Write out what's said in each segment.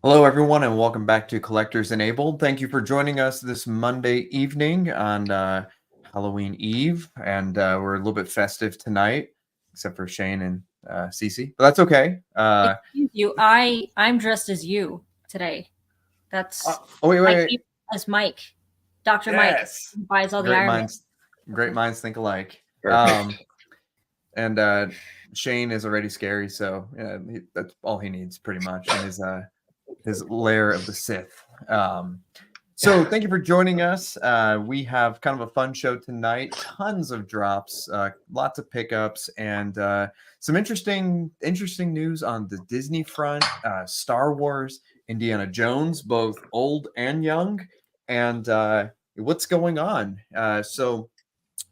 Hello, everyone, and welcome back to Collectors Enabled. Thank you for joining us this Monday evening on Halloween Eve, and we're a little bit festive tonight, except for Shane and Cece, but that's okay. Excuse you, I'm dressed as you today. That's wait. As Mike, Dr. Yes. Mike, who buys all the Great Iron minds, great minds think alike. Perfect. And Shane is already scary, so that's all he needs pretty much in his lair of the Sith. So thank you for joining us. We have kind of a fun show tonight. Tons of drops, lots of pickups, and some interesting news on the Disney front. Star Wars, Indiana Jones, both old and young, and what's going on. So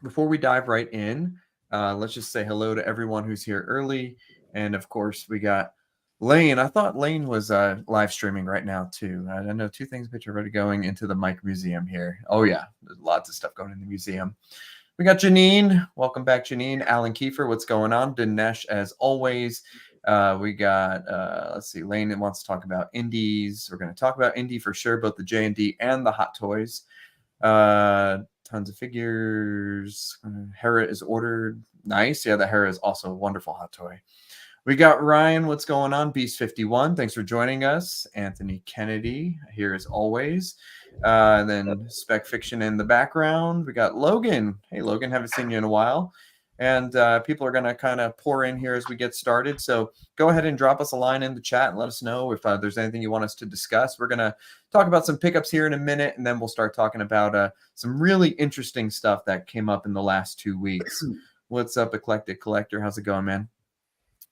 before we dive right in, let's just say hello to everyone who's here early, and of course we got Lane. I thought Lane was live streaming right now too. I know two things, but you're already going into the Mike Museum here. Oh yeah, there's lots of stuff going in the museum. We got Janine. Welcome back, Janine. Alan Kiefer, what's going on? Dinesh, as always. We got, let's see, Lane wants to talk about indies. We're going to talk about indie for sure, both the J&D and the Hot Toys. Tons of figures. Hera is ordered. Nice. Yeah, the Hera is also a wonderful hot toy. We got Ryan. What's going on? Beast 51. Thanks for joining us. Anthony Kennedy here as always. Then Spec Fiction in the background. We got Logan. Hey, Logan. Haven't seen you in a while. And people are going to kind of pour in here as we get started. So go ahead and drop us a line in the chat and let us know if there's anything you want us to discuss. We're going to talk about some pickups here in a minute, and then we'll start talking about some really interesting stuff that came up in the last 2 weeks. What's up, Eclectic Collector? How's it going, man?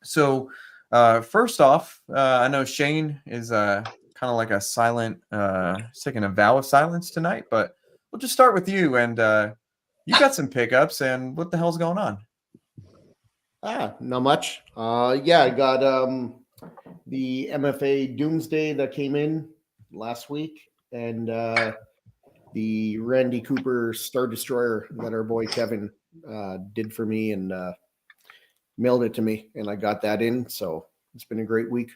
So first off, I know Shane is kind of like a silent, taking a vow of silence tonight, but we'll just start with you. And you got some pickups, and what the hell's going on? Not much. Yeah, I got the MFA Doomsday that came in last week, and the Randy Cooper Star Destroyer that our boy Kevin did for me and mailed it to me, and I got that in. So it's been a great week.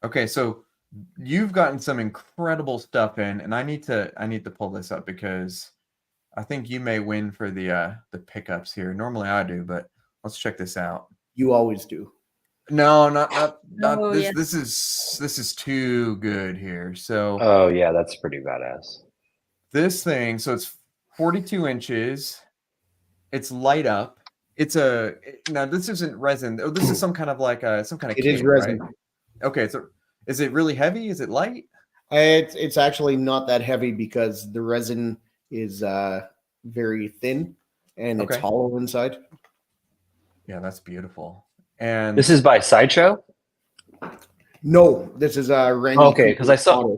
Okay, so you've gotten some incredible stuff in, and I need to pull this up because I think you may win for the pickups here. Normally I do, but let's check this out. You always do. No, not this. Yeah. This is too good here. So Oh yeah, that's pretty badass. this thing, so it's 42 inches. It's light up. It's now this isn't resin. Oh, this is some kind of like some kind of It is resin. right? Okay, so is it really heavy? Is it light? It's actually not that heavy because the resin is very thin and it's hollow inside. Yeah, that's beautiful. And this is by Sideshow? No, this is Randy. Okay, because I saw.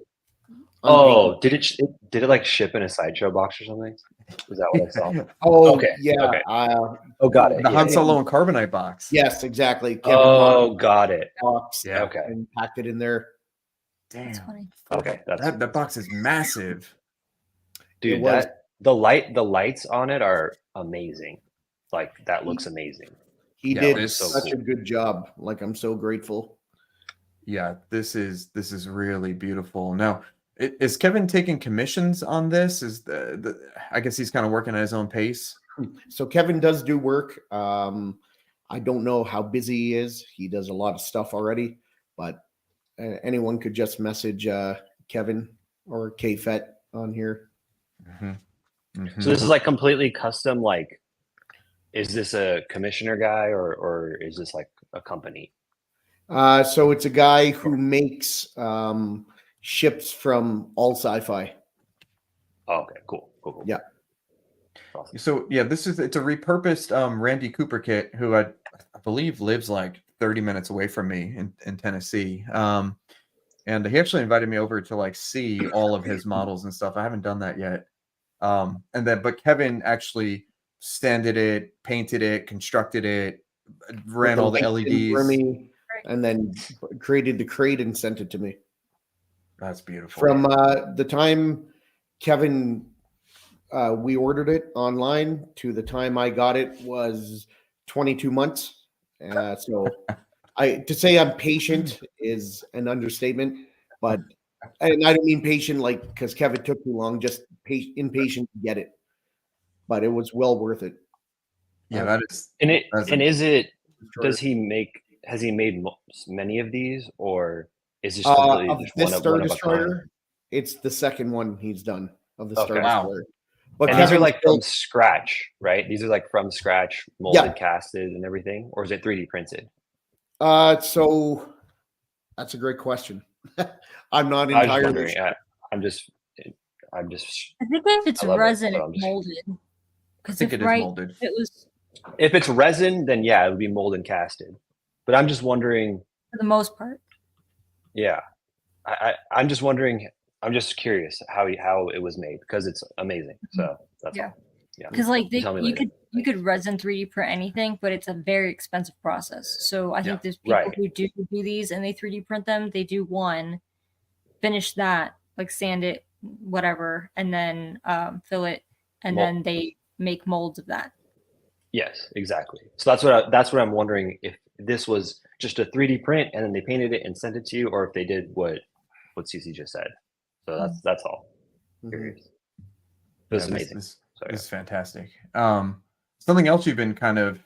Oh, did it like ship in a Sideshow box or something? Is that what I saw? Oh, okay. Yeah. Okay. Got it. The Han Solo and Carbonite box. Yes, exactly. Kevin got it. Box, yeah. Okay. And packed it in there. Damn. That's funny. Okay. That box is massive. Dude, the lights on it are amazing. Like that looks amazing. He did such a good job. Like, I'm so grateful. Yeah, this is really beautiful. Now, is Kevin taking commissions on this? Is I guess he's kind of working at his own pace. So Kevin does do work. I don't know how busy he is. He does a lot of stuff already, but anyone could just message Kevin or KFET on here. Mm-hmm. Mm-hmm. So this is like completely custom. Like, is this a commissioner guy or is this like a company? So it's a guy who makes ships from all sci-fi. Oh, okay, cool. Yeah. Awesome. So yeah, it's a repurposed Randy Cooper kit who I believe lives like 30 minutes away from me in Tennessee. And he actually invited me over to like see all of his models and stuff. I haven't done that yet. But Kevin actually sanded it, painted it, constructed it, ran all the LEDs for me, and then created the crate and sent it to me. That's beautiful. From the time Kevin we ordered it online to the time I got it was 22 months. So to say I'm patient is an understatement. But and I don't mean patient like because Kevin took too long, just impatient to get it. But it was well worth it. Yeah, that is. And it That's and a- is it? Destroyer. Does he make? Has he made many of these, or is this completely Of just this one of Star a kind? Destroyer, it's the second one he's done of the Star Okay. Wow. Destroyer. But And these are Kevin's like built- from scratch, right? These are like from scratch, molded, casted, and everything, or is it 3D printed? So that's a great question. I'm not I was just entirely wondering. sure. I'm just. I think if it's I love it, resin, so it's I'm just- molded. I Because think if it is right, molded. it was If it's resin, then yeah, it would be molded and casted. But I'm just wondering. for the most part. Yeah, I'm just wondering. I'm just curious how it was made because it's amazing. So that's Yeah. all. Yeah. Because like Tell me you later. could resin 3D print anything, but it's a very expensive process. So I think there's people Right. who do these and they 3D print them. They do one, finish that, like sand it, whatever, and then fill it, and Mold. then they make molds of that. Yes, exactly. So that's what I'm wondering if this was just a 3D print and then they painted it and sent it to you, or if they did what CC just said. So that's all. Mhm. Curious. This is Yeah, amazing. This So, is fantastic. Something else you've been kind of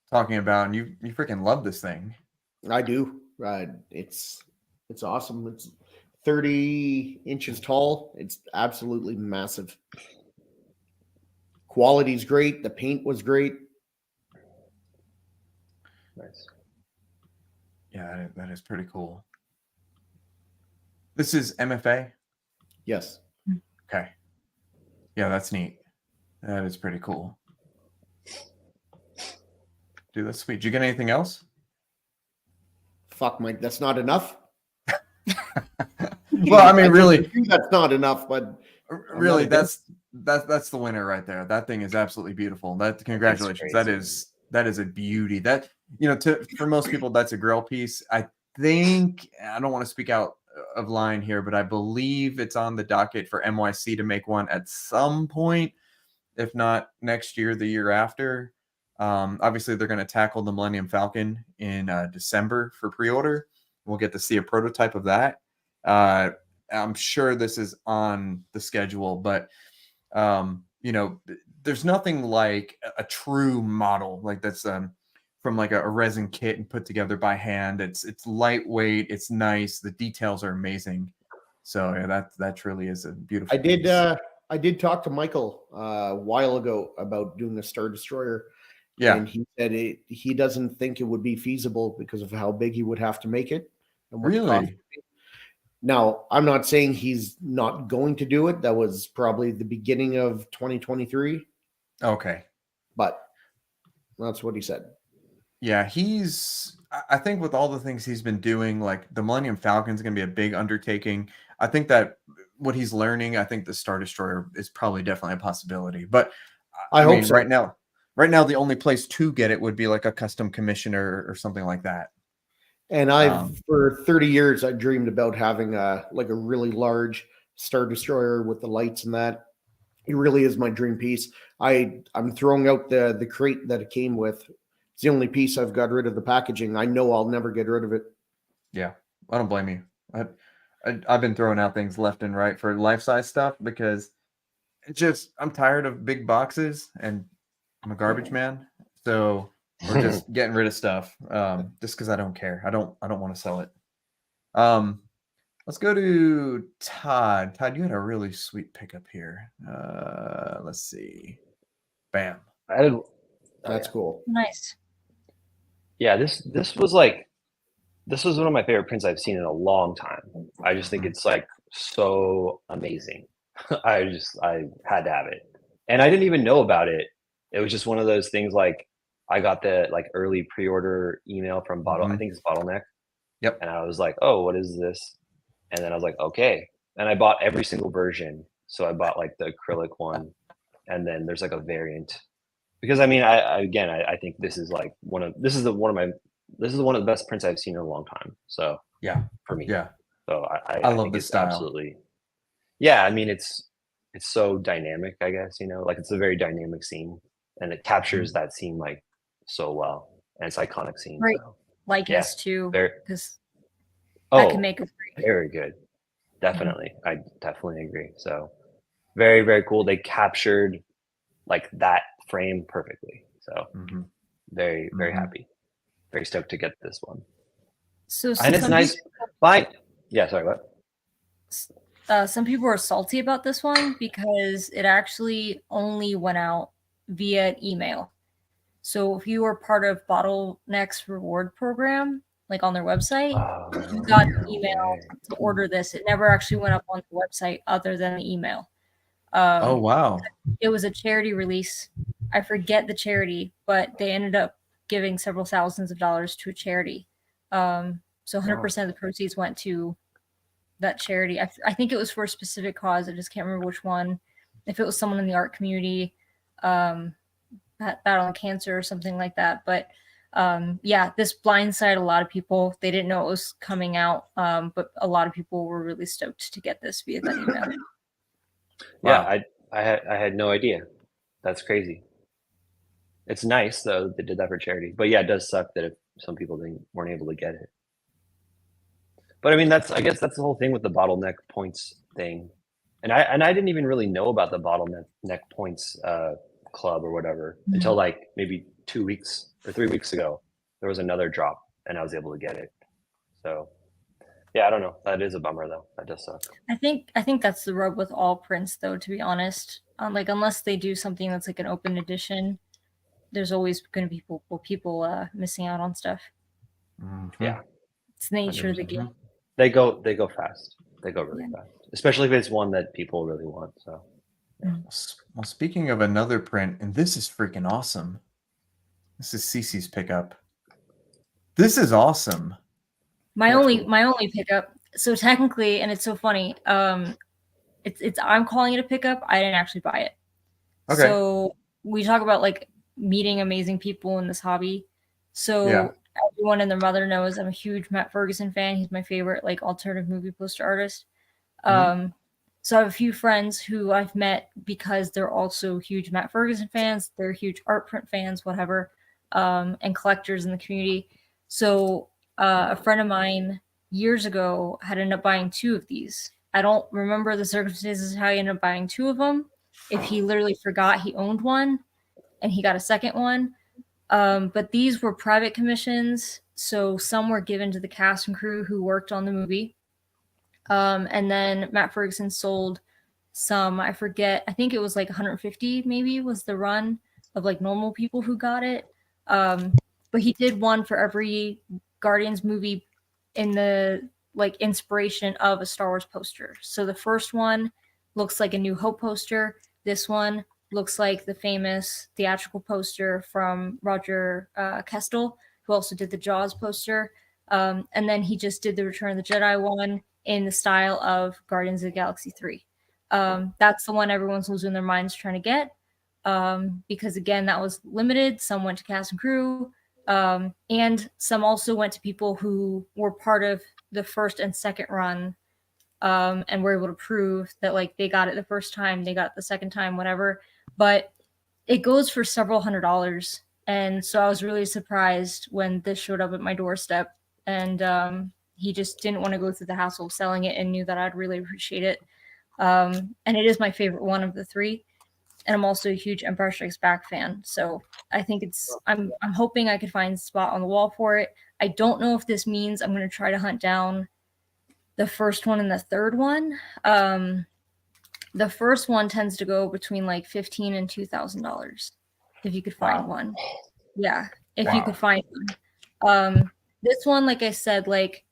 talking about, and you freaking love this thing. I do. It's awesome. It's 30 inches tall. It's absolutely massive. Quality's great. The paint was great. nice. Yeah, that is pretty cool. This is MFA. Yes. Okay. Yeah, that's neat. That is pretty cool. Dude, that's sweet. Did you get anything else? Fuck, Mike. That's not enough. Well, I mean, really, think that's not enough, but really, not a that's the winner right there. That thing is absolutely beautiful. Congratulations. That is a beauty. That, for most people, that's a grill piece. I think, I don't want to speak out of line here, but I believe it's on the docket for MYC to make one at some point, if not next year, the year after. Obviously, they're going to tackle the Millennium Falcon in December for pre-order. We'll get to see a prototype of that. I'm sure this is on the schedule, but there's nothing like a true model like that's from like a resin kit and put together by hand. It's lightweight, it's nice, the details are amazing. So yeah, that truly is a beautiful piece. I did talk to Michael a while ago about doing a Star Destroyer. Yeah. And he said he doesn't think it would be feasible because of how big he would have to make it. And what the cost Really? would be. Now, I'm not saying he's not going to do it. That was probably the beginning of 2023, Okay. but that's what he said. Yeah, I think with all the things he's been doing, like the Millennium Falcon is going to be a big undertaking. I think that what he's learning, I think the Star Destroyer is probably definitely a possibility. But I hope mean, so. right now, the only place to get it would be like a custom commissioner or something like that. And for 30 years, I dreamed about having a really large Star Destroyer with the lights and that. It really is my dream piece. I'm throwing out the crate that it came with. It's the only piece I've got rid of the packaging. I know I'll never get rid of it. Yeah, I don't blame you. I've been throwing out things left and right for life-size stuff because I'm tired of big boxes and I'm a garbage man. So we're just getting rid of stuff just because I don't care. I don't want to sell it. Let's go to Todd. Todd, you had a really sweet pickup here. Let's see. Bam. That's cool. Nice. Yeah, this was one of my favorite prints I've seen in a long time. I just think it's like so amazing. I had to have it, and I didn't even know about it. It was just one of those things. Like I got the early pre-order email from I think it's Bottleneck. Yep. And I was like, oh, what is this? And then I was like, okay. And I bought every single version. So I bought the acrylic one, and then there's a variant. Because I mean, I think this is one of the best prints I've seen in a long time. So Yeah. for me. Yeah. So I love think this it's style. absolutely. Yeah, I mean it's so dynamic, I guess, it's a very dynamic scene, and it captures that scene so well, and it's iconic scene. Right. So. Likeness too, Very- because Oh, that can make a great very good. Definitely. I definitely agree. So very, very cool. They captured like that frame perfectly. So Mhm. very, very Mhm. happy. Very stoked to get this one. So And it's some nice. Bye. Yeah, sorry, what? some people are salty about this one because it actually only went out via email. So if you were part of Bottleneck's reward program, like on their website, you got an email to order this. It never actually went up on the website other than the email. Oh wow. It was a charity release. I forget the charity, but they ended up giving several thousands of dollars to a charity. So 100% of the proceeds went to that charity. I think it was for a specific cause. I just can't remember which one. If it was someone in the art community, battling cancer or something like that. But yeah, this blindsided a lot of people. They didn't know it was coming out, but a lot of people were really stoked to get this via that email. Yeah, I had no idea. That's crazy. It's nice though they did that for charity. But yeah, it does suck that if some people weren't able to get it. But I mean, I guess that's the whole thing with the bottleneck points thing. And I didn't even really know about the bottleneck points club or whatever until like maybe 2 weeks or 3 weeks ago. There was another drop and I was able to get it. So yeah, I don't know. That is a bummer though. That does suck. I think that's the rub with all prints, though. To be honest, like unless they do something that's like an open edition, there's always going to be people missing out on stuff. Mhm. Yeah, It's the nature of the game. they go fast. They go really fast, especially if it's one that people really want. So Well, speaking of another print, and this is freaking awesome. This is Cece's pickup. This is awesome. My only pickup. So technically, and it's so funny. It's I'm calling it a pickup. I didn't actually buy it. Okay. So we talk about like meeting amazing people in this hobby. So Yeah. everyone and their mother knows I'm a huge Matt Ferguson fan. He's my favorite like alternative movie poster artist. So I have a few friends who I've met because they're also huge Matt Ferguson fans. They're huge art print fans, whatever, and collectors in the community. So a friend of mine years ago had ended up buying 2 of these. I don't remember the circumstances how he ended up buying 2 of them. If he literally forgot he owned one and he got a second one. But these were private commissions. So some were given to the cast and crew who worked on the movie. And then Matt Ferguson sold some, I forget, I think it was like 150 maybe was the run of like normal people who got it. But he did one for every Guardians movie in the like inspiration of a Star Wars poster. So the first one looks like a New Hope poster. This one looks like the famous theatrical poster from Roger Kestel, who also did the Jaws poster. And then he just did the Return of the Jedi one in the style of Guardians of the Galaxy 3. That's the one everyone's losing their minds trying to get. Because again, that was limited. Some went to cast and crew. And some also went to people who were part of the first and second run, and were able to prove that like they got it the first time, they got it the second time, whatever. But it goes for several $100s. And so I was really surprised when this showed up at my doorstep. And he just didn't want to go through the hassle of selling it and knew that I'd really appreciate it. And it is my favorite one of the 3. And I'm also a huge Empire Strikes Back fan. So I think I'm hoping I could find a spot on the wall for it. I don't know if this means I'm going to try to hunt down the first one and the third one. The first one tends to go between like $15 and $2,000 if you could find one. Yeah, if you could find one. This one, like I said, like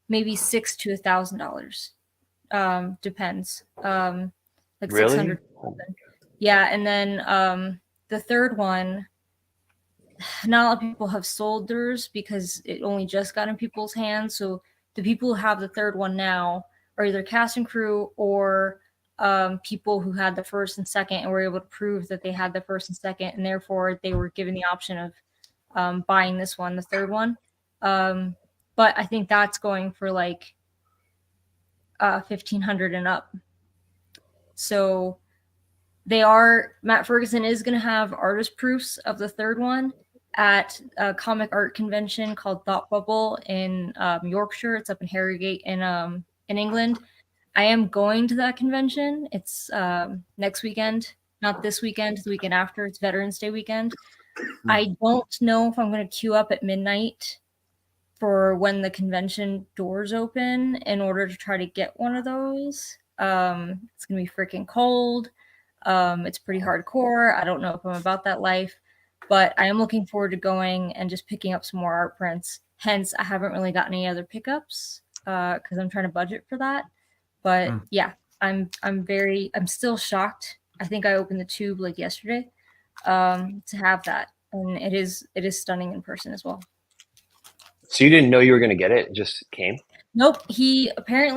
maybe $600 to $1,000. Depends. Like really? 600. Yeah, and then the third one, not a lot of people have sold theirs because it only just got in people's hands. So the people who have the third one now are either cast and crew or people who had the first and second and were able to prove that they had the first and second, and therefore they were given the option of buying this one, the third one. But I think that's going for like $1,500 and up. So Matt Ferguson is going to have artist proofs of the third one at a comic art convention called Thought Bubble in Yorkshire. It's up in Harrogate in in England. I am going to that convention. It's next weekend, not this weekend, the weekend after. It's Veterans Day weekend. I don't know if I'm going to queue up at midnight for when the convention doors open in order to try to get one of those. It's going to be freaking cold. It's pretty hardcore. I don't know if I'm about that life, but I am looking forward to going and just picking up some more art prints. Hence, I haven't really gotten any other pickups because I'm trying to budget for that. But yeah, I'm still shocked. I think I opened the tube like yesterday to have that, and it is stunning in person as well. So you didn't know you were going to get it? It just came? Nope. He told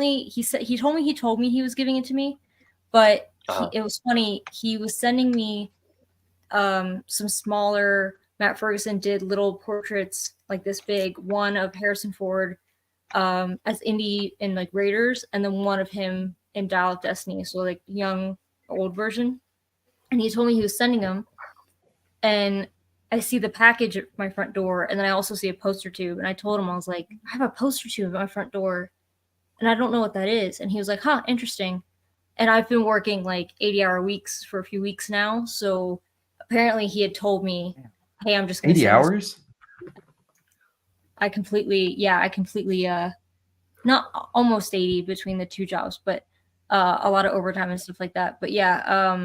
me he was giving it to me, but it was funny. He was sending me some smaller. Matt Ferguson did little portraits like this big, one of Harrison Ford as Indy in like Raiders, and then one of him in Dial of Destiny, so like young old version. And he told me he was sending them, and I see the package at my front door, and then I also see a poster tube. And I told him, I was like, I have a poster tube at my front door, and I don't know what that is. And he was like, huh, interesting. And I've been working like 80-hour weeks for a few weeks now. So apparently he had told me, hey, I'm just going to 80 hours? I completely, not almost 80 between the two jobs, but a lot of overtime and stuff like that. But yeah,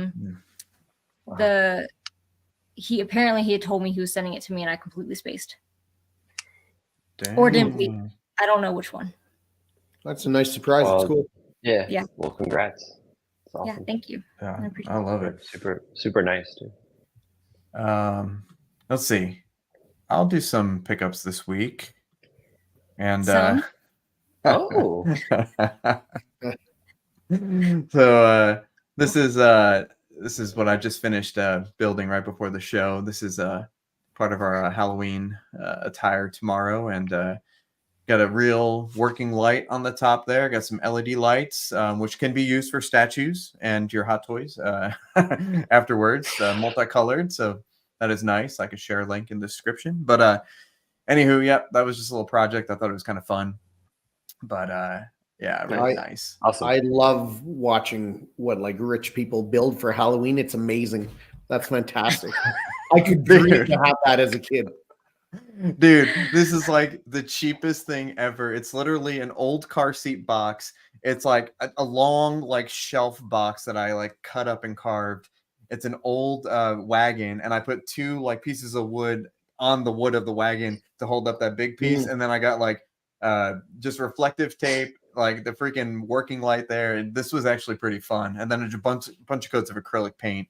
he had told me he was sending it to me, and I completely spaced. Dang. Or didn't believe. I don't know which one. That's a nice surprise. It's cool. Yeah. Well, congrats. It's awesome. Yeah, thank you. Yeah, I love it. Super nice too. Let's see. I'll do some pickups this week. And Some? Oh. So this is what I just finished building right before the show. This is part of our Halloween attire tomorrow, and got a real working light on the top there. Got some LED lights, which can be used for statues and your hot toys afterwards, multicolored. So that is nice. I could share a link in the description. But anywho, yeah, that was just a little project. I thought it was kind of fun. But yeah, really nice. Awesome. I love watching what like rich people build for Halloween. It's amazing. That's fantastic. I could dream to have that as a kid. Dude, this is like the cheapest thing ever. It's literally an old car seat box. It's like a long like shelf box that I like cut up and carved. It's an old wagon, and I put two like pieces of wood on the wood of the wagon to hold up that big piece, and then I got like just reflective tape, like the freaking working light there. And this was actually pretty fun. And then a bunch of coats of acrylic paint.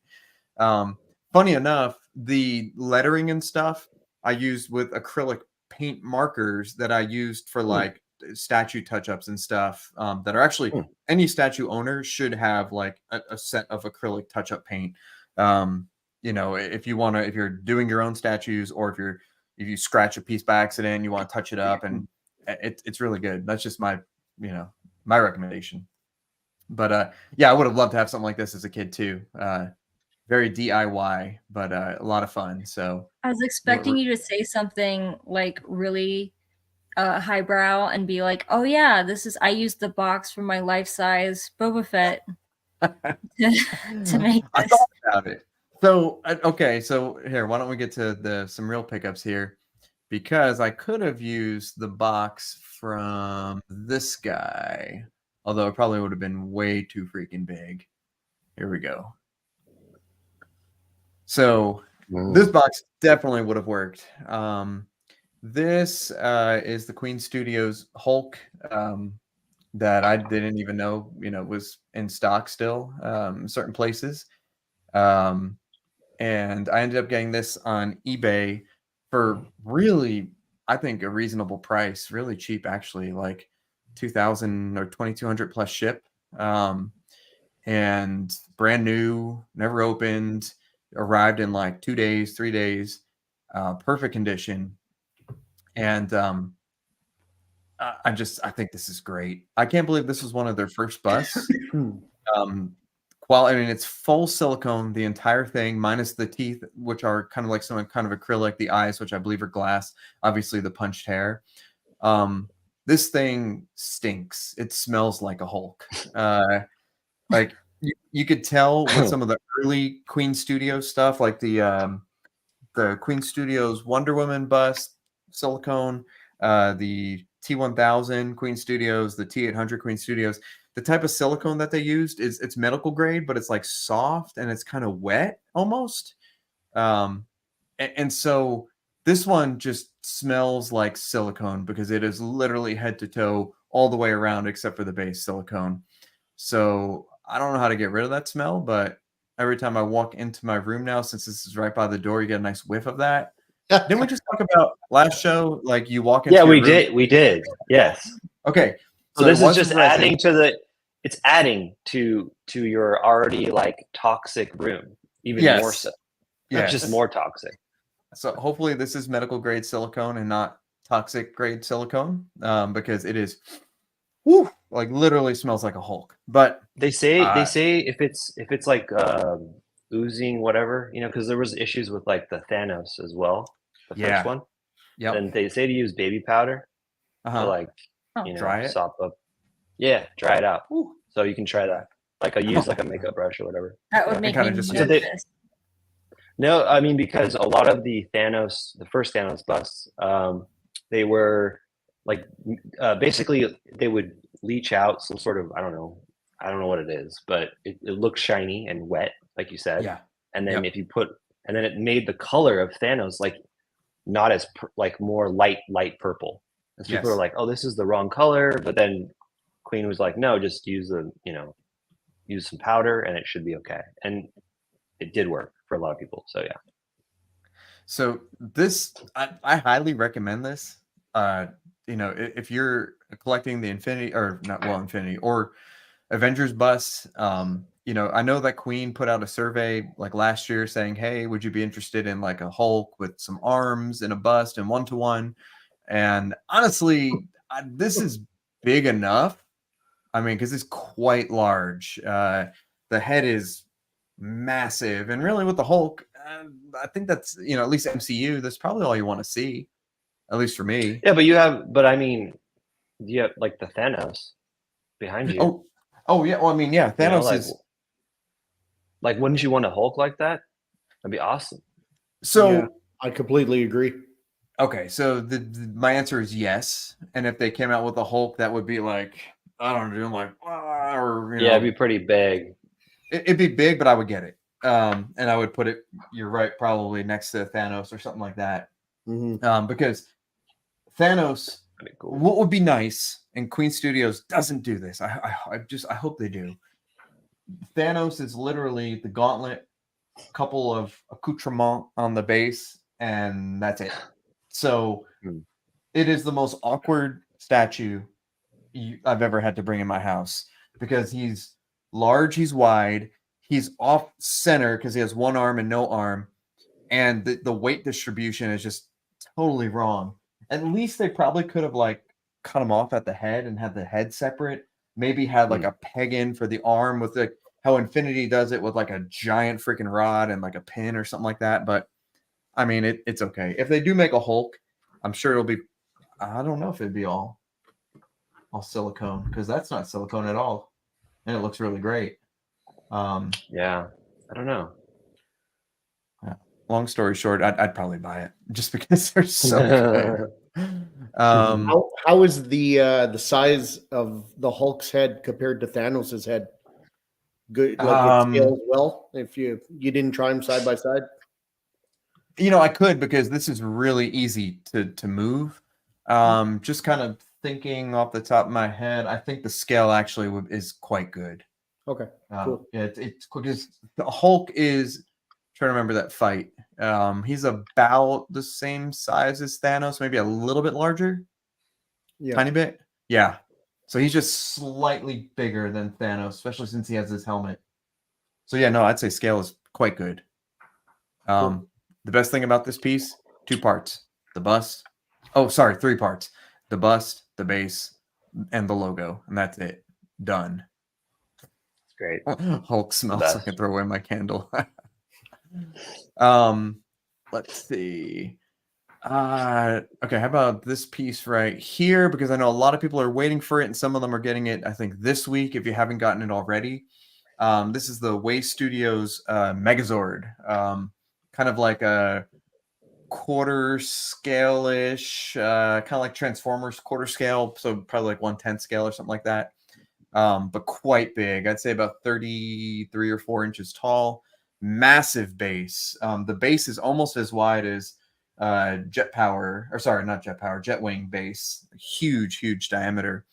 Funny enough, the lettering and stuff I used with acrylic paint markers that I used for like statue touch-ups and stuff that are actually any statue owner should have like a set of acrylic touch-up paint. You know, if you're doing your own statues, or if you scratch a piece by accident, you want to touch it up, and it's really good. That's just my recommendation. But yeah, I would have loved to have something like this as a kid too. Very DIY, but a lot of fun. So I was expecting you to say something like really highbrow and be like, "Oh yeah, I used the box from my life-size Boba Fett to make this." I thought about it. So okay, so here, why don't we get to some real pickups here? Because I could have used the box from this guy, although it probably would have been way too freaking big. Here we go. So this box definitely would have worked. This is the Queen Studios Hulk that I didn't even know, was in stock still in certain places. And I ended up getting this on eBay for really, I think, a reasonable price, really cheap, actually, like $2,000 or $2,200 plus ship. And brand new, never opened. Arrived in like 2 days, 3 days, perfect condition. And I think this is great. I can't believe this was one of their first busts. It's full silicone, the entire thing, minus the teeth, which are kind of like some kind of acrylic, the eyes, which I believe are glass, obviously the punched hair. this thing stinks. It smells like a Hulk. Like you could tell with some of the early Queen Studios stuff, like the Queen Studios Wonder Woman bust silicone, the T1000 Queen Studios, the T800 Queen Studios. The type of silicone that they used it's medical grade, but it's like soft and it's kind of wet almost. And so this one just smells like silicone because it is literally head to toe all the way around except for the base silicone. So I don't know how to get rid of that smell, but every time I walk into my room now, since this is right by the door, you get a nice whiff of that. Didn't we just talk about last show? Like you walk into Yeah, your we room? did. We did. Yes. Okay. So this it is just wasn't right adding to the. It's adding to your already like toxic room, even more Yes. so. Yes. Just more toxic. So hopefully this is medical grade silicone and not toxic grade silicone, because it is, like literally smells like a Hulk. But They say if it's like oozing whatever, you know, because there was issues with like the Thanos as well, the first one. Yep. And they say to use baby powder to like you know dry it. sop up. Yeah, dry it out. So you can try that. Like I use like a makeup brush or whatever. That would make kinda me just- nervous. No, I mean because a lot of the first Thanos busts, they were like basically they would leach out some sort of I don't know what it is, but it looks shiny and wet, like you said. Yeah. And then and then it made the color of Thanos like not as like more light purple. And so people Yes. are like, oh, this is the wrong color. But then Queen was like, no, just use use some powder and it should be okay. And it did work for a lot of people. So yeah. So this, I highly recommend this. If you're collecting the Infinity or Avengers busts, I know that Queen put out a survey like last year saying, hey, would you be interested in like a Hulk with some arms and a bust and 1-to-1? And honestly, this is big enough. I mean, because it's quite large. The head is massive, and really with the Hulk, I think that's at least MCU. That's probably all you want to see, at least for me. Yeah, but I mean, you have like the Thanos behind you. Oh yeah. Well, I mean, yeah, Thanos is. Like, wouldn't you want a Hulk like that? That'd be awesome. So Yeah, I completely agree. Okay, so my answer is yes. And if they came out with a Hulk, that would be like I don't know, like it'd be pretty big. It'd be big, but I would get it. And I would put it. You're right, probably next to Thanos or something like that. Mm-hmm. Because Thanos, cool. What would be nice, and Queen Studios doesn't do this. I hope they do. Thanos is literally the gauntlet, couple of accoutrement on the base, and that's it. So it is the most awkward statue I've ever had to bring in my house because he's large, he's wide, he's off center because he has one arm and no arm, and the weight distribution is just totally wrong. At least they probably could have like cut him off at the head and had the head separate. Maybe had like a peg in for the arm with like how Infinity does it with like a giant freaking rod and like a pin or something like that. But I mean, it's okay. If they do make a Hulk, I'm sure it'll be. I don't know if it'd be all silicone because that's not silicone at all, and it looks really great. Yeah, I don't know. Yeah. Long story short, I'd probably buy it just because they're so good. How is the size of the Hulk's head compared to Thanos's head? Good, like it scales well. If you didn't try them side by side, I could because this is really easy to move. Just kind of thinking off the top of my head, I think the scale actually is quite good. Okay, cool. Yeah, it's because the Hulk is trying to remember that fight. He's about the same size as Thanos, maybe a little bit larger. Yeah, tiny bit. Yeah. So he's just slightly bigger than Thanos, especially since he has his helmet. So yeah, no, I'd say scale is quite good. Cool. The best thing about this piece, 2 parts. The bust. Oh, sorry, 3 parts. The bust, the base, and the logo. And that's it. Done. It's great. Hulk smells. Best. I can throw away my candle. Let's see. Okay, how about this piece right here? Because I know a lot of people are waiting for it, and some of them are getting it, I think, this week if you haven't gotten it already. This is the Way Studios Megazord. Kind of like a quarter scale-ish, kind of like Transformers quarter scale, so probably like 1/10 scale or something like that. But quite big. I'd say about 33 or 4 inches tall. Massive base. The base is almost as wide as jet power, or sorry, not jet power, jet wing base. Huge diameter.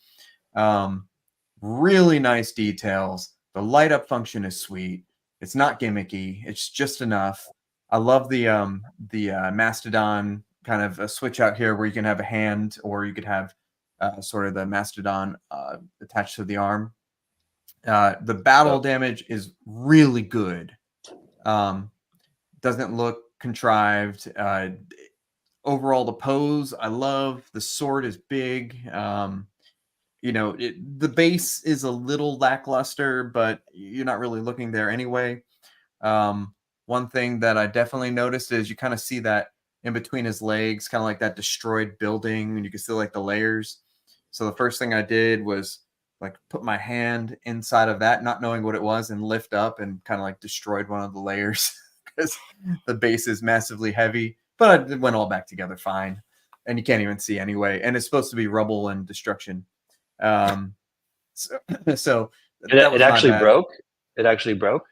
Really nice details. The light up function is sweet. It's not gimmicky. It's just enough. I love the mastodon kind of a switch out here where you can have a hand, or you could have sort of the mastodon attached to the arm. The battle damage is really good. Doesn't look contrived. Overall, the pose I love. The sword is big. The base is a little lackluster, but you're not really looking there anyway. One thing that I definitely noticed is you kind of see that in between his legs, kind of like that destroyed building, and you can see like the layers. So the first thing I did was like put my hand inside of that, not knowing what it was, and lift up and kind of like destroyed one of the layers because the base is massively heavy, but it went all back together fine. And you can't even see anyway. And it's supposed to be rubble and destruction. So It actually broke. It actually broke.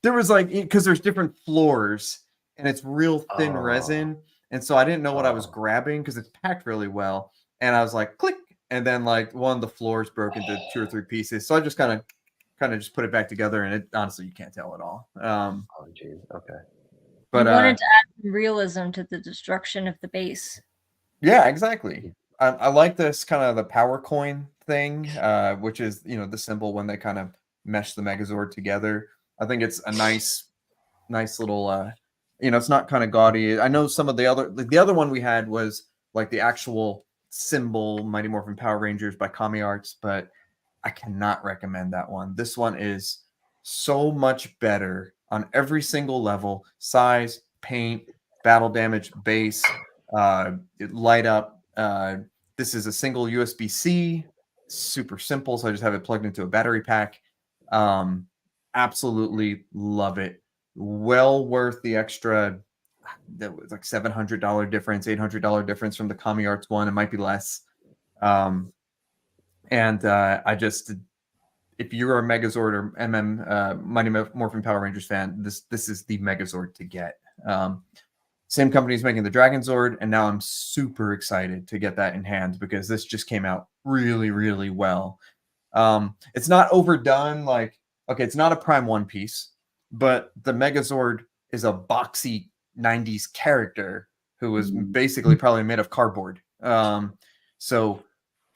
There was like, because there's different floors and it's real thin resin, and so I didn't know what I was grabbing because it's packed really well, and I was like click, and then like one of the floors broke into 2 or 3 pieces, so I just kind of just put it back together, and it honestly you can't tell at all. Oh geez, okay. But you wanted to add some realism to the destruction of the base. Yeah, exactly. I like this kind of the power coin thing, which is the symbol when they kind of mesh the Megazord together. I think it's a nice little. It's not kind of gaudy. I know some of the other one we had was like the actual symbol Mighty Morphin Power Rangers by Kami Arts, but I cannot recommend that one. This one is so much better on every single level: size, paint, battle damage, base, light up. This is a single USB-C, super simple. So I just have it plugged into a battery pack. Absolutely love it. Well worth the extra. That was like $700 difference, $800 difference from the Kami Arts one. It might be less. I just, if you're a Megazord or Mighty Morphin Power Rangers fan, this is the Megazord to get. Same company is making the Dragon Zord, and now I'm super excited to get that in hand because this just came out really well. It's not overdone. Like, okay, it's not a Prime One piece, but the Megazord is a boxy 90s character who was basically probably made of cardboard. So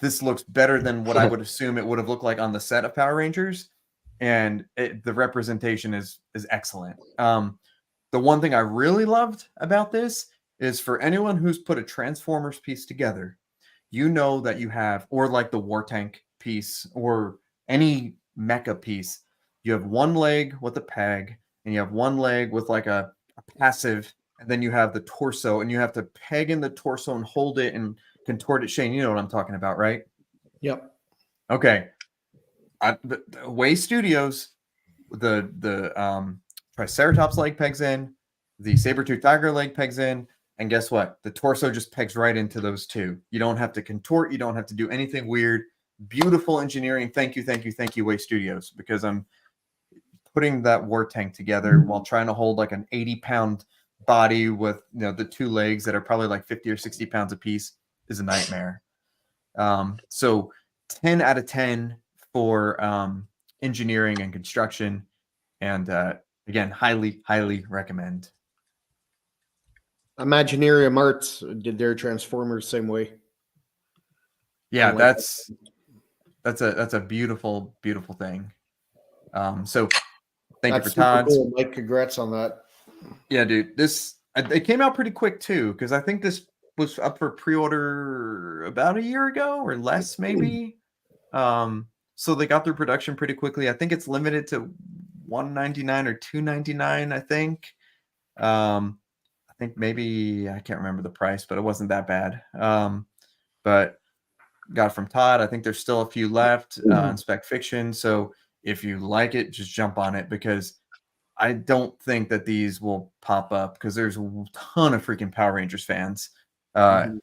this looks better than what I would assume it would have looked like on the set of Power Rangers, and the representation is excellent. The one thing I really loved about this is for anyone who's put a Transformers piece together, that you have, or like the War Tank piece or any mecha piece, you have one leg with a peg, and you have one leg with like a passive, and then you have the torso, and you have to peg in the torso and hold it and contort it. Shane, you know what I'm talking about, right? Yep. Okay. The Way Studios, the Triceratops leg pegs in, the Saber-tooth tiger leg pegs in, and guess what? The torso just pegs right into those two. You don't have to contort. You don't have to do anything weird. Beautiful engineering. Thank you, Way Studios, because I'm putting that War Tank together while trying to hold like an 80-pound body with the 2 legs that are probably like 50 or 60 pounds a piece is a nightmare. So 10 out of 10 for engineering and construction, and again, highly recommend. Imaginarium Arts did their Transformers same way. Yeah, that's a beautiful thing. So thank you for Todd. Cool. Mike, congrats on that. Yeah, dude, it came out pretty quick too, because I think this was up for pre-order about a year ago or less, maybe. So they got through production pretty quickly. I think it's limited to $199 or $299. I think. I think maybe I can't remember the price, but it wasn't that bad. But got it from Todd. I think there's still a few left on Spec Fiction. So if you like it, just jump on it, because I don't think that these will pop up, because there's a ton of freaking Power Rangers fans. And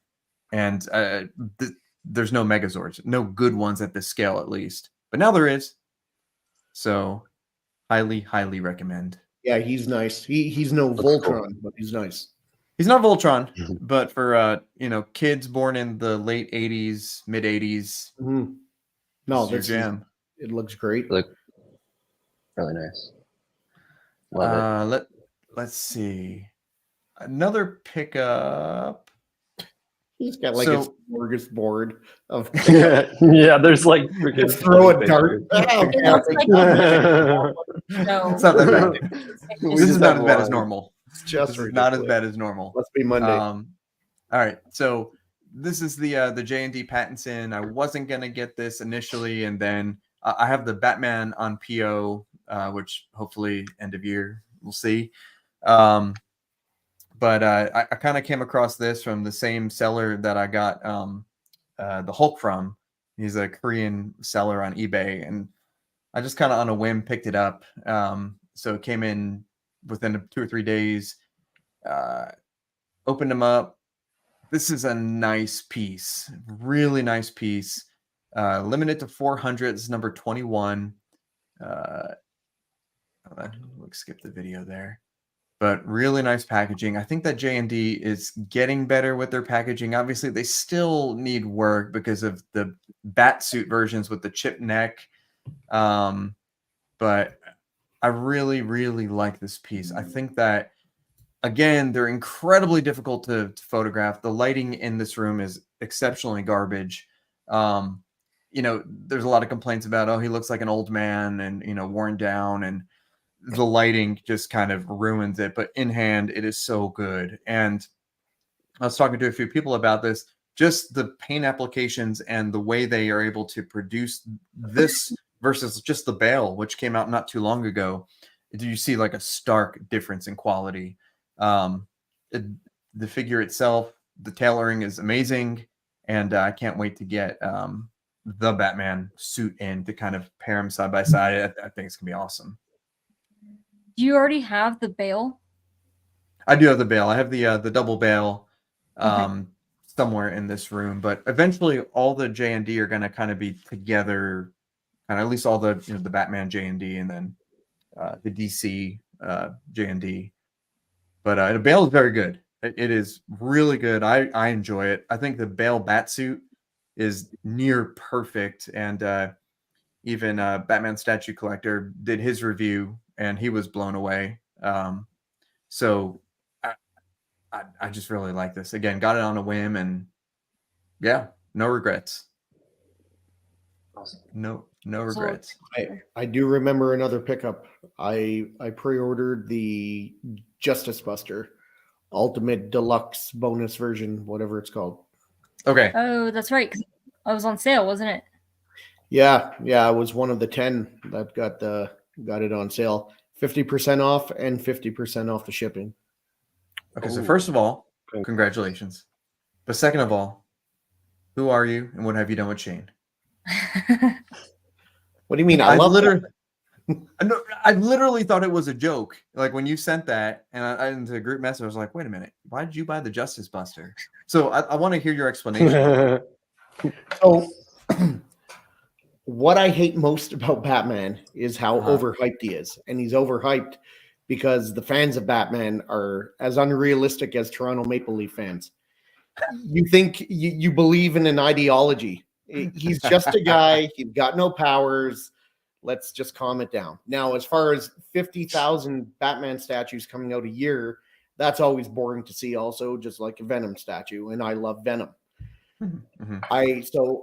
there's no Megazords, no good ones at this scale, at least. But now there is. So highly recommend. Yeah, he's nice. He's no Voltron, but he's nice. He's not Voltron, but for kids born in the late 80s, mid 80s. No, that's your jam. It looks great. Look really nice. Love it. Let's see. Another pickup. He's got like a smorgasbord of yeah, there's like freaking throw a dart. No, It's not that bad. This is not as bad as normal. It's just not as bad as normal. Must be Monday. All right, so this is the J&D Pattinson. I wasn't gonna get this initially, and then I have the Batman on PO, which hopefully end of year we'll see. But I kind of came across this from the same seller that I got the Hulk from. He's a Korean seller on eBay, and I just kind of on a whim picked it up. So it came in within 2 or 3 days. Opened them up. This is a nice piece, really nice piece. Limited to 400. This is number 21. Let's skip the video there. But really nice packaging. I think that J&D is getting better with their packaging. Obviously, they still need work because of the bat suit versions with the chip neck. But I really like this piece. I think that, again, they're incredibly difficult to photograph. The lighting in this room is exceptionally garbage. There's a lot of complaints about, oh, he looks like an old man and, worn down, and the lighting just kind of ruins it. But in hand, it is so good. And I was talking to a few people about this, just the paint applications and the way they are able to produce this versus just the Bale, which came out not too long ago. Do you see like a stark difference in quality? The figure itself, the tailoring is amazing. And I can't wait to get the Batman suit in to kind of pair them side by side. I think it's going to be awesome. Do you already have the Bale? I do have the Bale. I have the double Bale somewhere in this room, but eventually all the J&D are going to kind of be together, and at least all the the Batman J&D, and then the DC J&D. But the Bale is very good. It is really good. I enjoy it. I think the Bale Batsuit is near perfect, and even Batman Statue Collector did his review, and he was blown away. So I just really like this. Again, got it on a whim, and yeah, no regrets. Awesome. No regrets. I do remember another pickup. I pre-ordered the Justice Buster Ultimate Deluxe bonus version, whatever it's called. Okay. Oh, that's right. 'Cause I was on sale, wasn't it? Yeah. I was one of the 10 that got it on sale. 50% off and 50% off the shipping. Okay, so first of all, congratulations. But second of all, who are you and what have you done with Shane? What do you mean? I literally thought it was a joke. Like when you sent that and I into a group message, I was like, wait a minute, why did you buy the Justice Buster? So I want to hear your explanation. So what I hate most about Batman is how overhyped he is. And he's overhyped because the fans of Batman are as unrealistic as Toronto Maple Leaf fans. You think you believe in an ideology. He's just a guy. He's got no powers. Let's just calm it down. Now, as far as 50,000 Batman statues coming out a year, that's always boring to see also, just like a Venom statue. And I love Venom. Mm-hmm.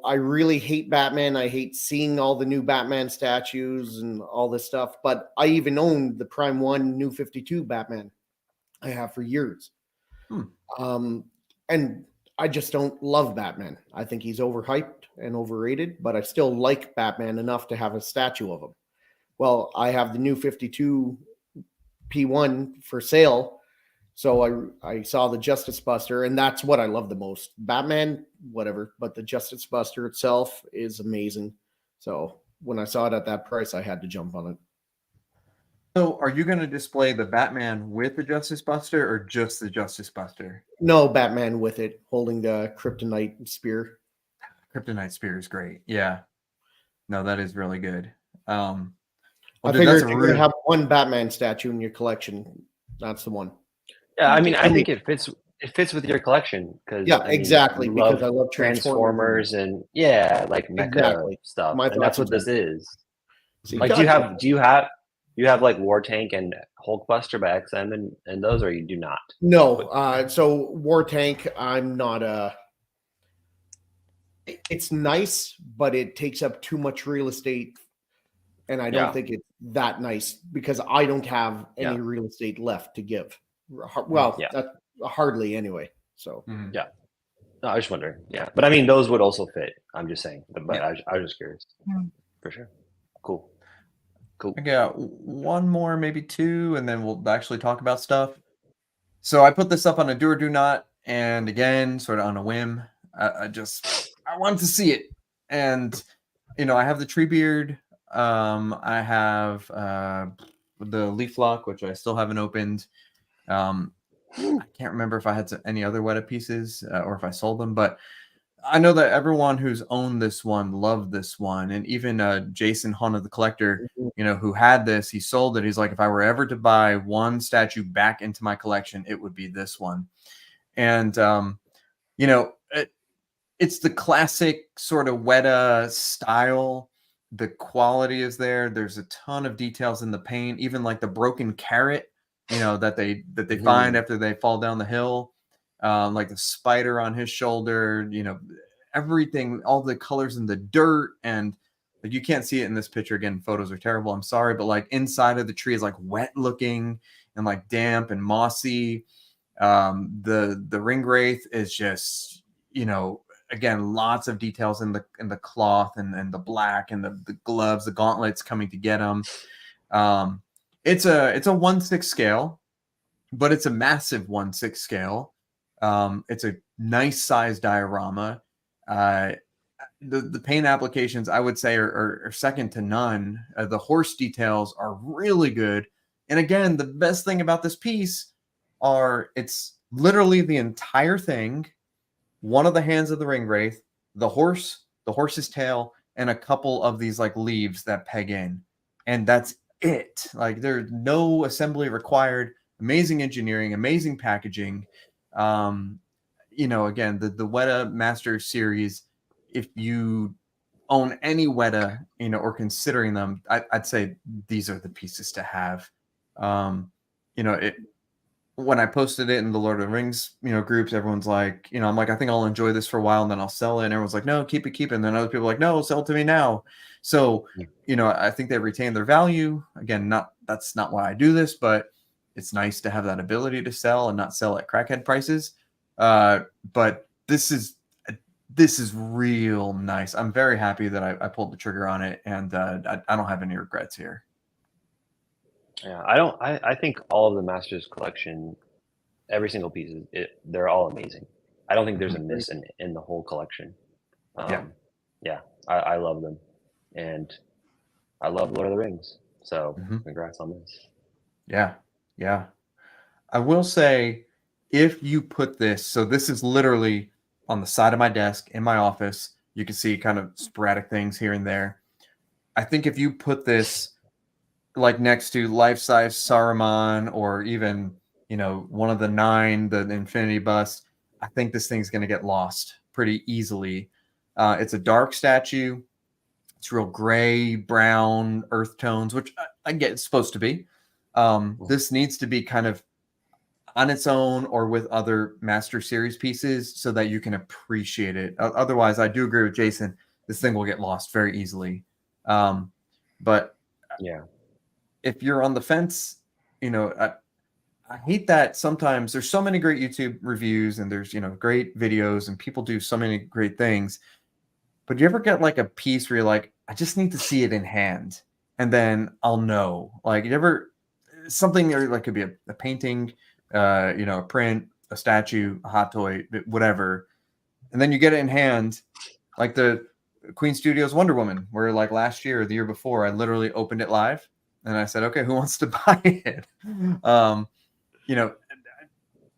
I really hate Batman. I hate seeing all the new Batman statues and all this stuff. But I even own the Prime 1 New 52 Batman. I have for years. And I just don't love Batman. I think he's overhyped and overrated, but I still like Batman enough to have a statue of him. Well, I have the New 52 P1 for sale. So I saw the Justice Buster, and that's what I love the most. Batman, whatever, but the Justice Buster itself is amazing. So when I saw it at that price, I had to jump on it. So are you going to display the Batman with the Justice Buster or just the Justice Buster? No, Batman with it, holding the kryptonite spear. Kryptonite Spear is great. Yeah. No, that is really good. Well, I dude, figured that's if a you're gonna real... have one Batman statue in your collection, that's the one. Yeah, I mean, Thank I you. think it fits with your collection because Yeah, I mean, exactly, you because love I love Transformers and yeah, like mecha Exactly. stuff, My and that's thoughts what this exactly. is. See, Like, gotcha. do you have like War Tank and Hulkbuster by XM and those, or you do not? No, so War Tank, I'm not it's nice, but it takes up too much real estate, and I don't Yeah. think it's that nice because I don't have any Yeah. real estate left to give. Well, Yeah. that hardly anyway. So Mhm. Yeah. No, I was just wondering. Yeah, but I mean, those would also fit. I'm just saying, but Yeah. I was just curious. Hmm. For sure. Cool. Cool. I got one more, maybe two, and then we'll actually talk about stuff. So I put this up on a do or do not, and again, sort of on a whim. I wanted to see it, and I have the tree beard. I have the leaf lock, which I still haven't opened. I can't remember if I had any other Weta pieces or if I sold them, but I know that everyone who's owned this one loved this one, and even Jason Hana, the collector, who had this, he sold it. He's like, if I were ever to buy one statue back into my collection, it would be this one. And it's the classic sort of Weta style. The quality is there. There's a ton of details in the paint, even like the broken carrot, that they find after they fall down the hill. Like the spider on his shoulder, everything, all the colors in the dirt, and like you can't see it in this picture. Again, photos are terrible. I'm sorry, but like inside of the tree is like wet looking and like damp and mossy. The Ringwraith is just, again, lots of details in the cloth and the black and the gloves, the gauntlets coming to get them. It's a 1/6 scale, but it's a massive 1/6 scale. It's a nice size diorama. The paint applications, I would say, are second to none. The horse details are really good. And again, the best thing about this piece it's literally the entire thing, one of the hands of the Ringwraith, the horse's tail, and a couple of these like leaves that peg in. And that's it. Like there's no assembly required. Amazing engineering, amazing packaging. Again, the Weta Master Series, if you own any Weta, or considering them, I'd say these are the pieces to have. When I posted it in the Lord of the Rings, groups, everyone's like, I'm like, I think I'll enjoy this for a while and then I'll sell it. And everyone's like, no, keep it. And then other people are like, no, sell it to me now. So, I think they retain their value. Again, that's not why I do this, but it's nice to have that ability to sell and not sell at crackhead prices. But this is real nice. I'm very happy that I pulled the trigger on it, and I don't have any regrets here. Yeah, I think all of the Masters collection, every single piece, they're all amazing. I don't think there's a miss in the whole collection. Yeah, I love them, and I love Lord of the Rings. So congrats on this. Yeah. I will say, if you put this, so this is literally on the side of my desk in my office. You can see kind of sporadic things here and there. I think if you put this like next to life-size Saruman, or even one of the 9, the Infinity Bust, I think this thing's going to get lost pretty easily. It's a dark statue. It's real gray, brown, earth tones, which I get it's supposed to be. This needs to be kind of on its own or with other Master Series pieces so that you can appreciate it. Otherwise, I do agree with Jason. This thing will get lost very easily. But yeah, if you're on the fence, I hate that sometimes there's so many great YouTube reviews and there's, great videos and people do so many great things. But do you ever get like a piece where you're like, I just need to see it in hand and then I'll know? Like, you ever something there, like could be a painting, a print, a statue, a hot toy, whatever, and then you get it in hand, like the Queen Studios Wonder Woman, where like last year or the year before, I literally opened it live and I said, okay, who wants to buy it?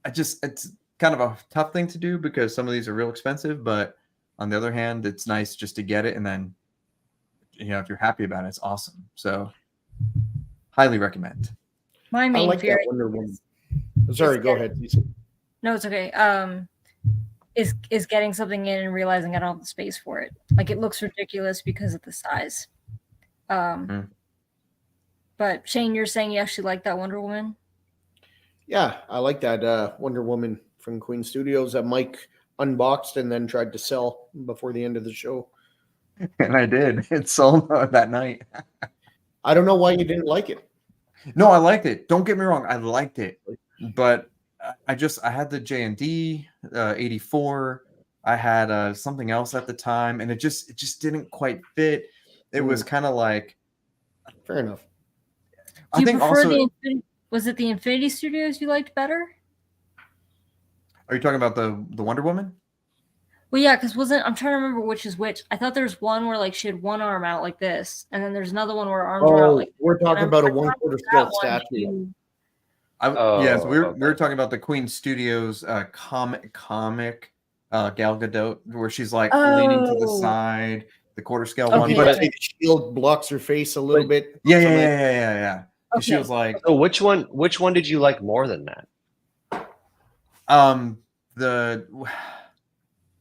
It's kind of a tough thing to do because some of these are real expensive, but on the other hand, it's nice just to get it. And then, if you're happy about it, it's awesome. So highly recommend. My I main like fear that Wonder Woman. Sorry, go ahead. Lisa. No, it's okay. Is getting something in and realizing I don't have the space for it. Like, it looks ridiculous because of the size. But Shane, you're saying you actually like that Wonder Woman? Yeah, I like that Wonder Woman from Queen Studios that Mike unboxed and then tried to sell before the end of the show. And I did. It sold that night. I don't know why you didn't like it. No, I liked it. Don't get me wrong. I liked it. But I had the J&D 84. I had something else at the time, and it just didn't quite fit. It was kind of like, fair enough. Do you prefer was it the Infinity Studios you liked better? Are you talking about the Wonder Woman? Well, yeah, because I'm trying to remember which is which. I thought there's one where like she had one arm out like this, and then there's another one where her arms are out like. We're talking about a 1/4 scale statue. Yes, we're talking about the Queen Studios comic Gal Gadot, where she's like leaning to the side, the 1/4 scale one. But the shield blocks her face a little bit. Yeah. Okay. She was like, "Oh, which one did you like more than that?"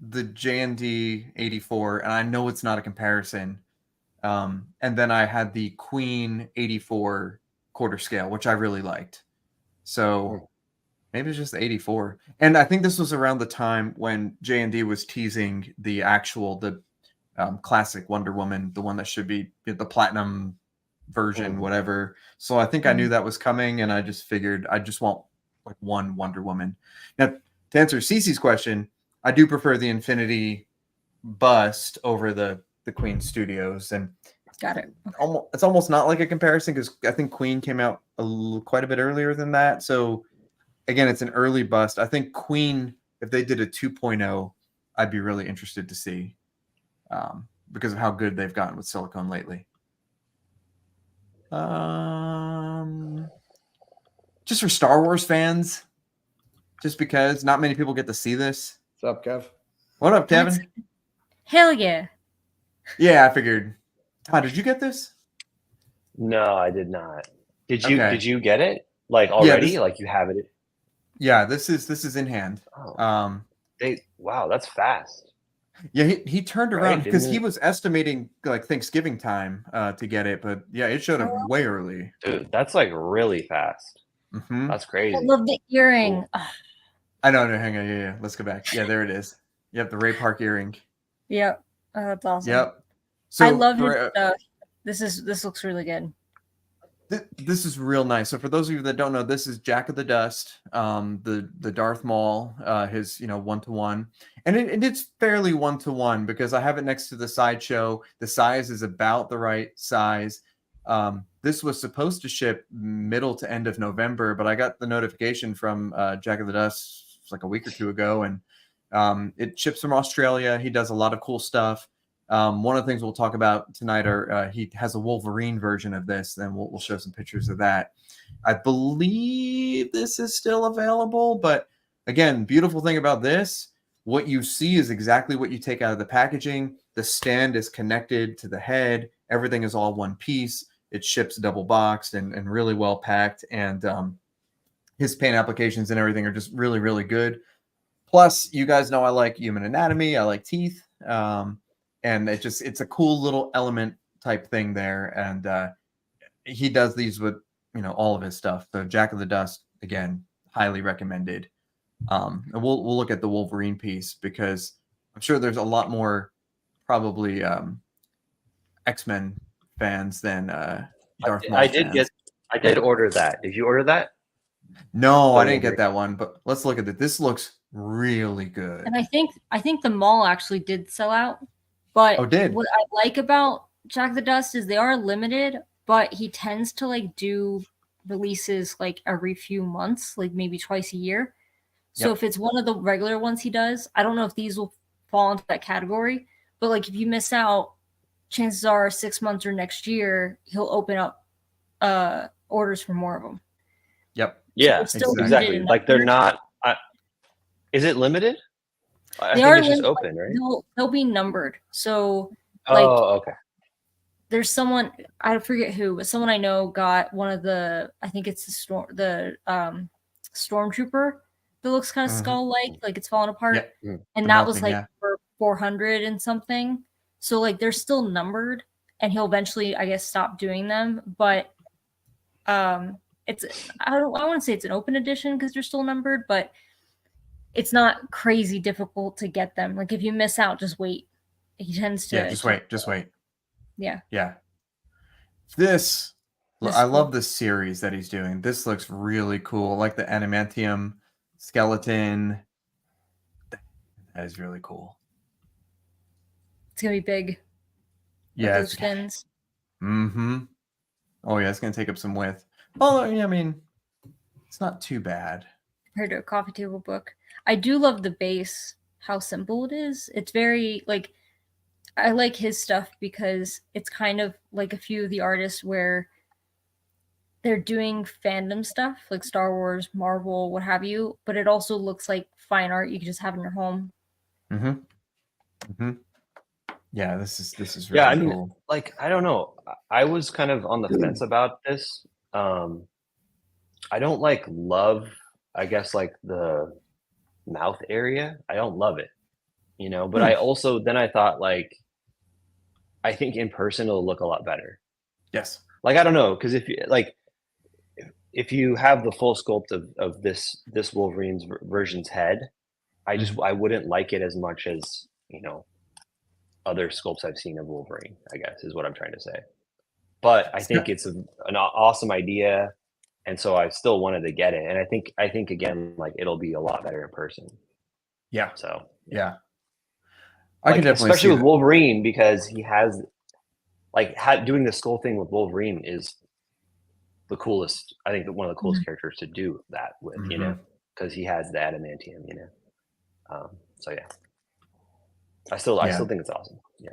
The JND 84, and I know it's not a comparison. And then I had the Queen 84 1/4 scale, which I really liked. So maybe it's just the 84. And I think this was around the time when JND was teasing the classic Wonder Woman, the one that should be the platinum version, whatever. So I think I knew that was coming, and I just figured I just want like one Wonder Woman. Now, to answer Cece's question, I do prefer the Infinity bust over the Queen Studios, and got it. It's almost not like a comparison because I think Queen came out quite a bit earlier than that. So again, it's an early bust. I think Queen, if they did a 2.0, I'd be really interested to see because of how good they've gotten with silicone lately. Just for Star Wars fans, just because not many people get to see this. What's up, Kev? What up, Kevin? Hell yeah. Yeah, I figured. Todd, did you get this? No, I did not. Did you? Okay. Did you get it like already? Yeah, like you have it? Yeah, this is in hand. Oh. Wow, that's fast. Yeah, he turned around because he was estimating like Thanksgiving time to get it, but yeah, it showed up way early. Dude, that's like really fast. Mm-hmm. That's crazy. I love the earring. Cool. I know. No, hang on. Yeah. Let's go back. Yeah, there it is. Yep, the Ray Park earring. Yep, that's awesome. Yep. So I love your stuff. This looks really good. This is real nice. So for those of you that don't know, this is Jack of the Dust, the Darth Maul, his 1-to-1, and it's fairly 1-to-1 because I have it next to the Sideshow. The size is about the right size. This was supposed to ship middle to end of November, but I got the notification from Jack of the Dust like a week or two ago, and it ships from Australia. He does a lot of cool stuff. One of the things we'll talk about tonight are he has a Wolverine version of this. Then we'll show some pictures of that. I believe this is still available, but again, beautiful thing about this, what you see is exactly what you take out of the packaging. The stand is connected to the head. Everything is all one piece. It ships double boxed and really well packed. And his paint applications and everything are just really, really good. Plus, you guys know I like human anatomy. I like teeth. And it's a cool little element type thing there. And he does these with, all of his stuff. So Jack of the Dust, again, highly recommended. And we'll look at the Wolverine piece because I'm sure there's a lot more probably X-Men fans than Darth Maul fans. I did order that. Did you order that? No, I didn't get that one, but let's look at it. This looks really good. And I think the Maul actually did sell out. But what I like about Jack the Dust is they are limited, but he tends to like do releases like every few months, like maybe twice a year. So Yep. if it's one of the regular ones he does, I don't know if these will fall into that category. But like if you miss out, chances are 6 months or next year he'll open up orders for more of them. Yep. Yeah, it's still exactly. limited Like they're enough. not. Is it limited? I They think are it's just limited, open, right? they'll be numbered. So like Oh, okay. there's someone, I forget who, but someone I know got one of the, I think it's the stormtrooper that looks kind of Mhm. skull like it's falling apart. Yeah. And The that was melting, like for 400 and something. So like they're still numbered, and he'll eventually, I guess, stop doing them. But it's, I wouldn't say it's an open edition because they're still numbered, but it's not crazy difficult to get them. Like if you miss out, just wait. He tends to. Yeah, just wait. Just wait. Yeah. Yeah. This, This I is love cool. this series that he's doing. This looks really cool. Like the adamantium skeleton. That is really cool. It's gonna be big. With Yeah. those fins. Mm-hmm. Oh yeah, it's gonna take up some width. Oh, I mean, it's not too bad. Compared to a coffee table book. I do love the base, how simple it is. It's very like, I like his stuff because it's kind of like a few of the artists where they're doing fandom stuff like Star Wars, Marvel, what have you, but it also looks like fine art you can just have in your home. Mm-hmm. Mm-hmm. Yeah, this is really Yeah, I mean, cool. like I don't know. I was kind of on the fence about this. I don't like love, I guess, like the mouth area. I don't love it, you know. But I also then I thought like, I think in person it'll look a lot better. Yes. Like I don't know, because if you have the full sculpt of this Wolverine's version's head, I wouldn't like it as much as, you know, other sculpts I've seen of Wolverine, I guess is what I'm trying to say. But I think it's an awesome idea, and so I still wanted to get it. And I think again, like it'll be a lot better in person. Yeah. So Yeah. I like, can definitely especially see with Wolverine, because he has like doing the skull thing with Wolverine is the coolest. I think one of the coolest characters to do that with, you know, because he has the adamantium, you know. So yeah, I still think it's awesome. Yeah.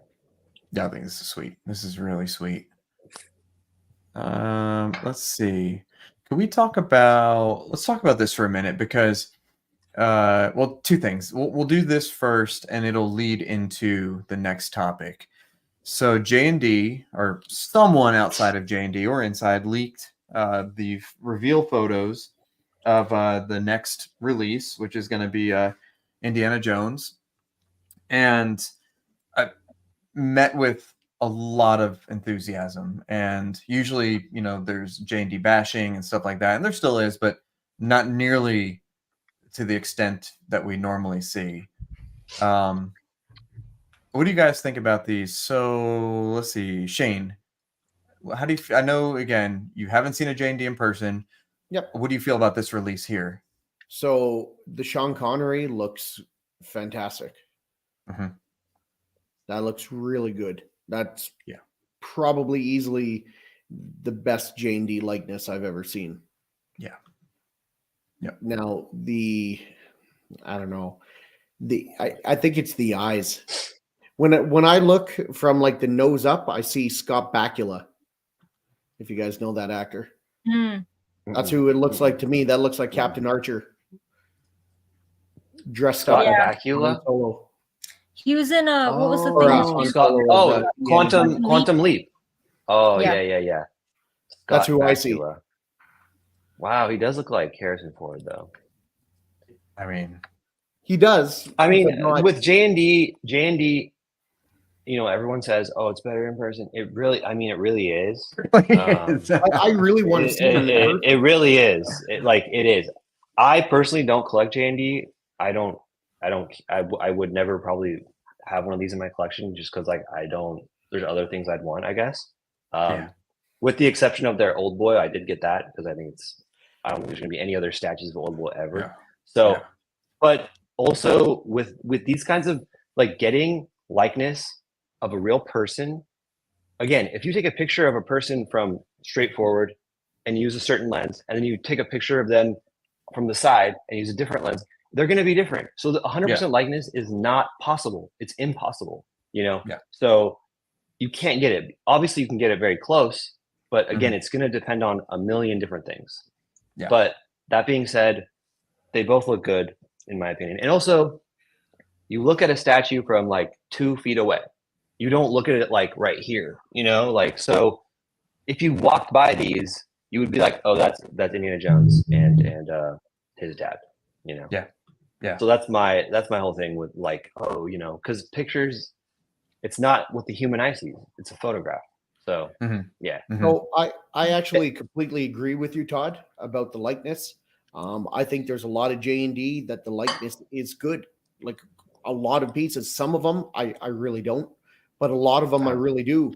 Yeah, I think this is sweet. This is really sweet. Let's see. Can we talk about? Let's talk about this for a minute because, well, two things. We'll do this first, and it'll lead into the next topic. So J&D, or someone outside of J&D or inside, leaked the reveal photos of the next release, which is going to be Indiana Jones, and I met with a lot of enthusiasm. And usually, you know, there's J&D bashing and stuff like that, and there still is, but not nearly to the extent that we normally see. What do you guys think about these? So let's see, Shane. How do you? I know again you haven't seen a J&D in person. Yep. What do you feel about this release here? So the Sean Connery looks fantastic. Mm-hmm. That looks really good. That's Yeah, probably easily the best J&D likeness I've ever seen. Yeah. Yep. Now I don't know. I think it's the eyes. When I look from like the nose up, I see Scott Bakula. If you guys know that actor, that's who it looks like to me. That looks like Captain Archer dressed Scott up. Bakula. Solo. He was in what was the Or, thing? Han Scott. Solo, Oh, the Quantum Leap. Oh Yeah. yeah. Scott That's who I see. Bakula. Wow, he does look like Harrison Ford, though. I mean, he does. I mean, but not- with J&D, you know, everyone says, "Oh, it's better in person." It really is. I really want to see him. It really is. It is. I personally don't collect J&D. I would never probably have one of these in my collection just because there's other things I'd want, I guess. With the exception of their Old Boy, I did get that because I don't think there's gonna be any other statues of Old Boy ever. Yeah. So, Yeah. but also with these kinds of like getting likeness of a real person, again, if you take a picture of a person from straightforward and use a certain lens, and then you take a picture of them from the side and use a different lens, they're going to be different. So the 100% likeness is not possible. It's impossible, you know? Yeah. So you can't get it. Obviously you can get it very close, but again, it's going to depend on a million different things. Yeah. But that being said, they both look good in my opinion. And also you look at a statue from like 2 feet away. You don't look at it like right here, you know, like, so if you walked by these, you would be like, oh, that's Indiana Jones and his dad, you know? Yeah. Yeah. So that's my whole thing with like, oh, you know, because pictures, it's not what the human eye sees. It's a photograph. So yeah. So I actually completely agree with you, Todd, about the likeness. I think there's a lot of J&D that the likeness is good. Like a lot of pieces. Some of them I really don't, but a lot of them I really do.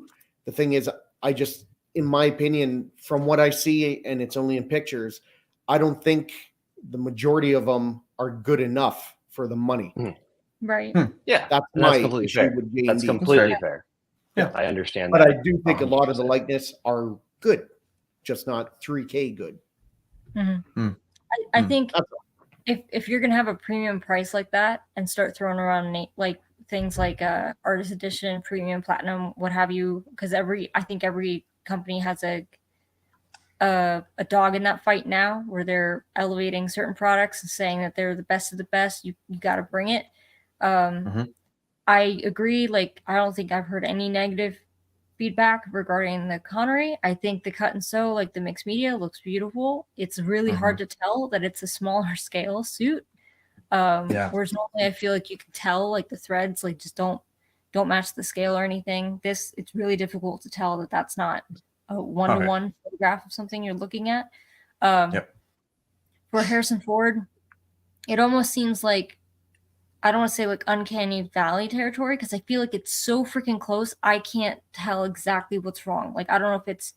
The thing is, I just, in my opinion, from what I see, and it's only in pictures, I don't think the majority of them are good enough for the money. Right. Yeah. That's completely issue fair. with J&D. That's completely That's fair. Yeah. I understand But that. I do think a lot of the 100%. likeness are good, just not 3K good. I think That's if you're gonna have a premium price like that and start throwing around like things like artist edition, premium, platinum, what have you, because I think every company has a dog in that fight now, where they're elevating certain products and saying that they're the best of the best. You got to bring it. I agree. Like, I don't think I've heard any negative feedback regarding the Connery. I think the cut and sew, like the mixed media, looks beautiful. It's really hard to tell that it's a smaller scale suit. Whereas normally I feel like you can tell, like the threads like just don't match the scale or anything. It's really difficult to tell that that's not a one-to-one photograph of something you're looking at. For Harrison Ford, it almost seems like, I don't want to say like uncanny valley territory, because I feel like it's so freaking close. I can't tell exactly what's wrong. Like, I don't know if it's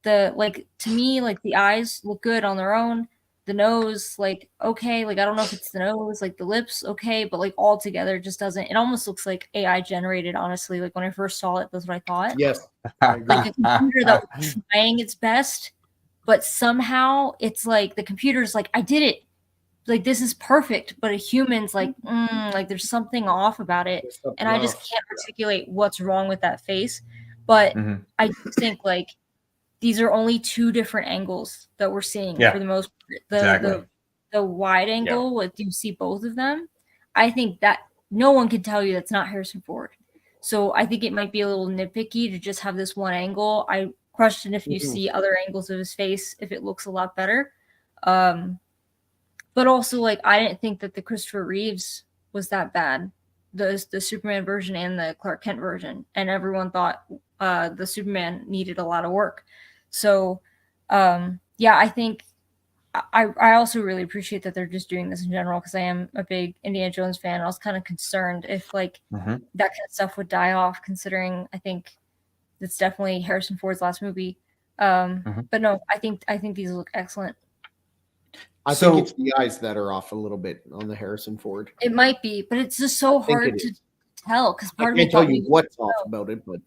to me, like the eyes look good on their own. The nose, like, okay. Like, I don't know if it's the nose, like the lips, okay. But like all together, it just doesn't, it almost looks like AI generated, honestly. Like when I first saw it, that's what I thought. Yes. Like a computer that was trying its best, but somehow it's like the computer's like, I did it. Like, this is perfect, but a human's like, like there's something off about it, and I just can't articulate what's wrong with that face. But I do think like these are only 2 different angles that we're seeing for the most part. The wide angle, what you see both of them. I think that no one can tell you that's not Harrison Ford. So I think it might be a little nitpicky to just have this one angle. I question if you see other angles of his face, if it looks a lot better. But also, like, I didn't think that the Christopher Reeves was that bad, the Superman version and the Clark Kent version, and everyone thought the Superman needed a lot of work. So, I think I also really appreciate that they're just doing this in general, because I am a big Indiana Jones fan. I was kind of concerned if like that kind of stuff would die off, considering I think it's definitely Harrison Ford's last movie. But no, I think these look excellent. I think it's the eyes that are off a little bit on the Harrison Ford. It might be, but it's just so hard to tell, because part I of me can't tell you what's off about it, but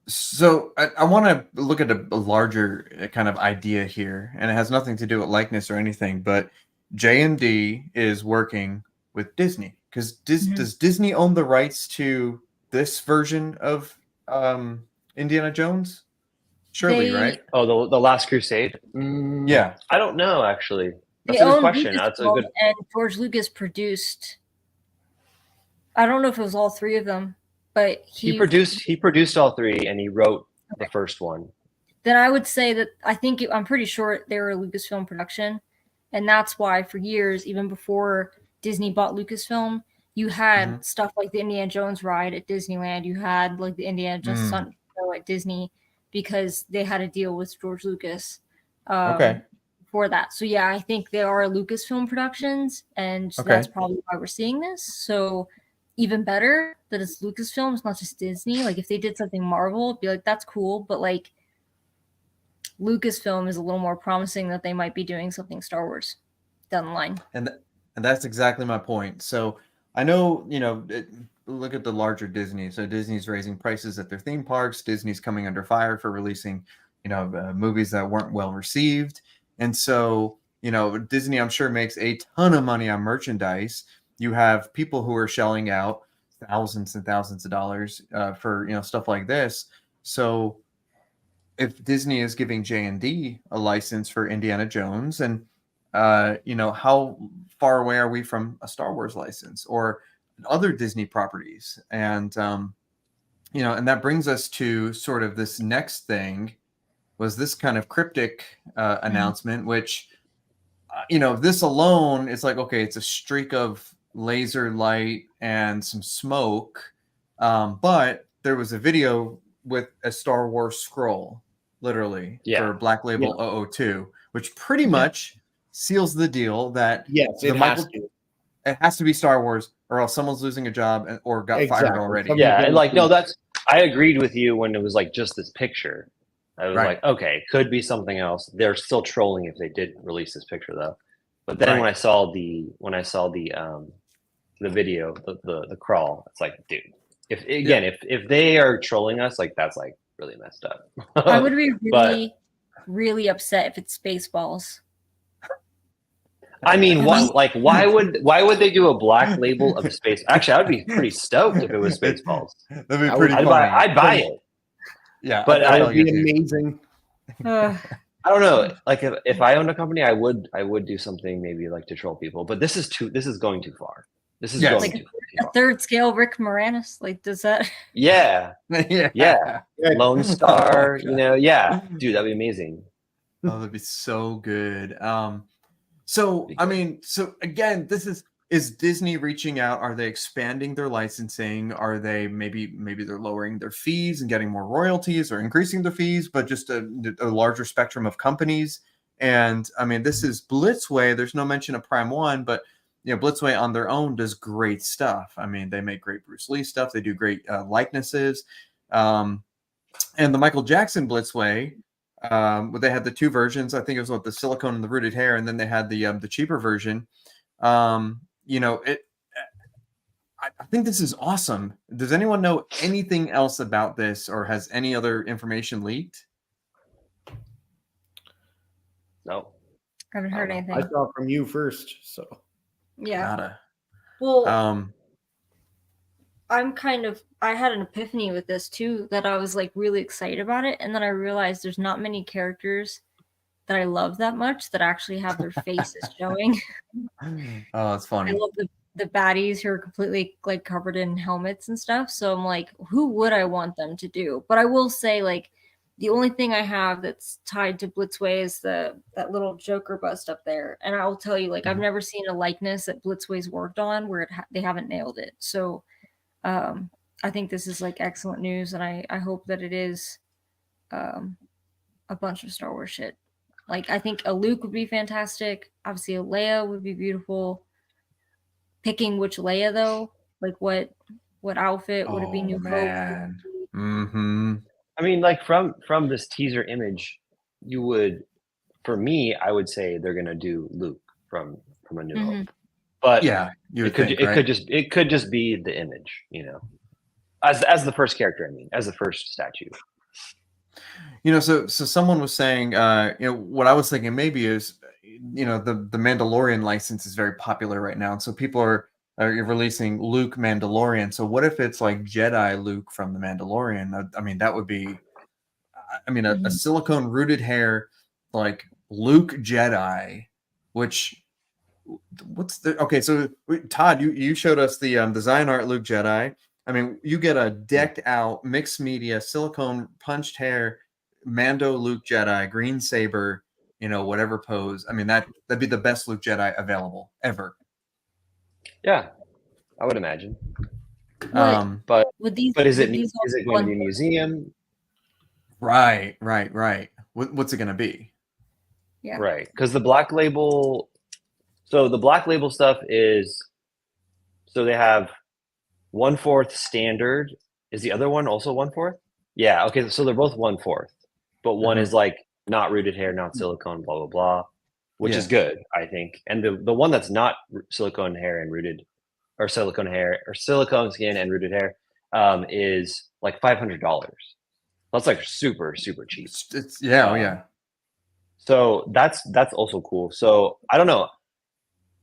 so I want to look at a larger kind of idea here, and it has nothing to do with likeness or anything, but J&D is working with Disney, because does Disney own the rights to this version of Indiana Jones? Surely, right? Oh, the Last Crusade. Yeah, I don't know actually. That's a good question. That's a good. And George Lucas produced. I don't know if it was all 3 of them, but he produced all 3, and he wrote the first one. Then I would say that I'm pretty sure they were a Lucasfilm production, and that's why for years, even before Disney bought Lucasfilm, you had stuff like the Indiana Jones ride at Disneyland. You had like the Indiana Jones Sun show at Disney, because they had a deal with George Lucas for that. So yeah, I think they are Lucasfilm Productions, and that's probably why we're seeing this. So even better that it's Lucasfilm, it's not just Disney. Like if they did something Marvel, it'd be like, that's cool, but like Lucasfilm is a little more promising that they might be doing something Star Wars down the line. And that's exactly my point. So I know, look at the larger Disney. So Disney's raising prices at their theme parks. Disney's coming under fire for releasing, movies that weren't well received. And so, Disney, I'm sure, makes a ton of money on merchandise. You have people who are shelling out thousands and thousands of dollars for stuff like this. So if Disney is giving J&D a license for Indiana Jones, and how far away are we from a Star Wars license or other Disney properties? And and that brings us to sort of this next thing, was this kind of cryptic announcement, which this alone is like, okay, it's a streak of laser light and some smoke, but there was a video with a Star Wars scroll, literally, for Black Label 002, which pretty much seals the deal that it has to be Star Wars, or else someone's losing a job or got fired already. Yeah, and like, no, I agreed with you when it was like just this picture. I was like, okay, could be something else. They're still trolling if they did release this picture though. But then when I saw the video, the crawl, it's like, dude, if they are trolling us, like, that's like really messed up. I would be really upset if it's Spaceballs. I mean, why would they do a Black Label of space? Actually, I would be pretty stoked if it was Spaceballs. That'd be pretty funny. I'd buy it. Yeah, but that would be amazing. I don't know. Like, if I owned a company, I would do something maybe like to troll people. But this is going too far. This is going like too far. A third scale Rick Moranis. Like, does that? Yeah. Lone Star. Dude, that'd be amazing. Oh, that'd be so good. So again, is Disney reaching out? Are they expanding their licensing? Are they maybe they're lowering their fees and getting more royalties, or increasing their fees, but just a larger spectrum of companies? And I mean, this is Blitzway. There's no mention of Prime One, but Blitzway on their own does great stuff. I mean, they make great Bruce Lee stuff. They do great likenesses. And the Michael Jackson Blitzway, they had the two versions. I think it was the silicone and the rooted hair, and then they had the cheaper version. I think this is awesome. Does anyone know anything else about this, or has any other information leaked? No, I haven't heard anything. I saw from you first, so yeah. Well, I had an epiphany with this too, that I was like really excited about it, and then I realized there's not many characters that I love that much that actually have their faces showing. Oh, that's funny. I love the baddies who are completely like covered in helmets and stuff. So I'm like, who would I want them to do? But I will say, like, the only thing I have that's tied to Blitzway is that little Joker bust up there. And I will tell you, like, I've never seen a likeness that Blitzway's worked on where they haven't nailed it. So I think this is like excellent news, and I hope that it is a bunch of Star Wars shit. Like, I think a Luke would be fantastic. Obviously, a Leia would be beautiful. Picking which Leia, though, like what outfit would it be? New Hope. Mm-hmm. I mean, like, from this teaser image, for me, I would say they're gonna do Luke from A New Hope. But yeah, it could just be the image, as the first character. I mean, as the first statue. So someone was saying, what I was thinking maybe is, the Mandalorian license is very popular right now, and so people are releasing Luke Mandalorian. So what if it's like Jedi Luke from the Mandalorian? I mean, that would be, a silicone rooted hair, like Luke Jedi, okay, so Todd, you showed us the design art Luke Jedi. I mean, you get a decked out mixed media silicone punched hair Mando Luke Jedi, green saber, whatever pose. I mean, that'd be the best Luke Jedi available ever. Yeah, I would imagine. But is it going to be a museum? Right. What's it going to be? Yeah. Right, because the Black Label. So the Black Label stuff is. So they have 1/4 standard. Is the other one also 1/4? Yeah. Okay. So they're both 1/4. But one is like not rooted hair, not silicone, blah blah blah, which is good, I think. And the one that's not silicone hair and rooted, or silicone hair or silicone skin and rooted hair, is like $500. That's like super cheap. It's yeah, oh yeah. So that's also cool. So I don't know.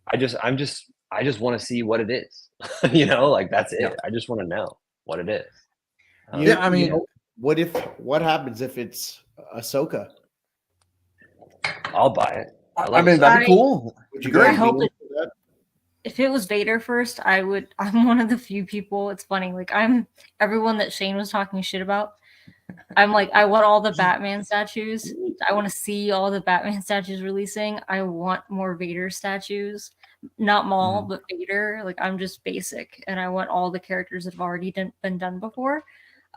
I just want to see what it is. You know, like that's it. Yeah. I just want to know what it is. Yeah, I mean, what happens if it's Ahsoka? I'll buy it. I mean, that'd be cool. Would you Great. guys I hope be it- into that? If it was Vader first, I'm one of the few people. It's funny. Like I'm everyone that Shane was talking shit about. I'm like, I want all the Batman statues. I want to see all the Batman statues releasing. I want more Vader statues. Not Maul, but Vader. Like I'm just basic, and I want all the characters that have already been done before.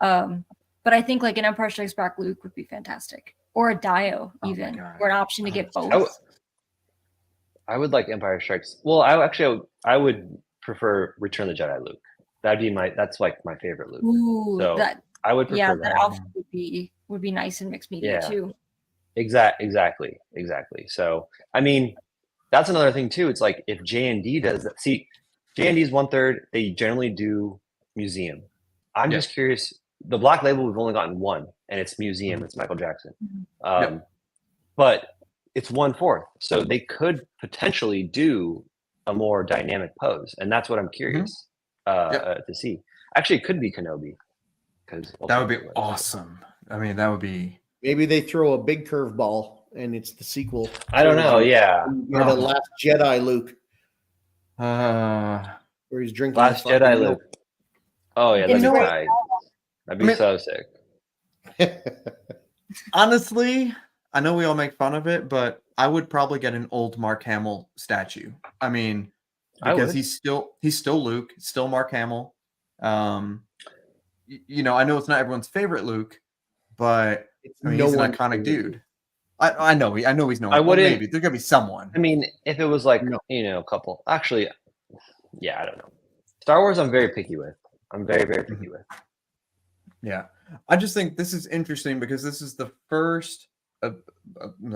But I think like an Empire Strikes Back Luke would be fantastic, or a Dio even, or an option to get both. I would like Empire Strikes. Well, I would prefer Return of the Jedi Luke. That's like my favorite Luke. Ooh, So I would prefer that. That outfit would be nice in mixed media too. Exactly. So I mean, that's another thing too. It's like if JND does that. See, JND is 1/3. They generally do museum. I'm just curious. The Black Label we've only gotten one, and it's museum. It's Michael Jackson. But it's 1/4, so they could potentially do a more dynamic pose, and that's what I'm curious to see. Actually, it could be Kenobi, because that would be awesome. I mean, that would be. Maybe they throw a big curveball and it's the sequel. I don't know. Yeah, or the Last Jedi Luke, where he's drinking. Last Jedi Luke. Oh yeah, that'd be tight. That'd be so sick. Honestly, I know we all make fun of it, but I would probably get an old Mark Hamill statue. I mean, because he's still Luke, still Mark Hamill. You know, I know it's not everyone's favorite Luke, but he's an iconic dude. I know he's no one. I wouldn't. Maybe there's gonna be someone. I mean, if it was like a couple. Actually, yeah, I don't know. Star Wars, I'm very picky with. I'm very picky with. Yeah, I just think this is interesting because this is the first. It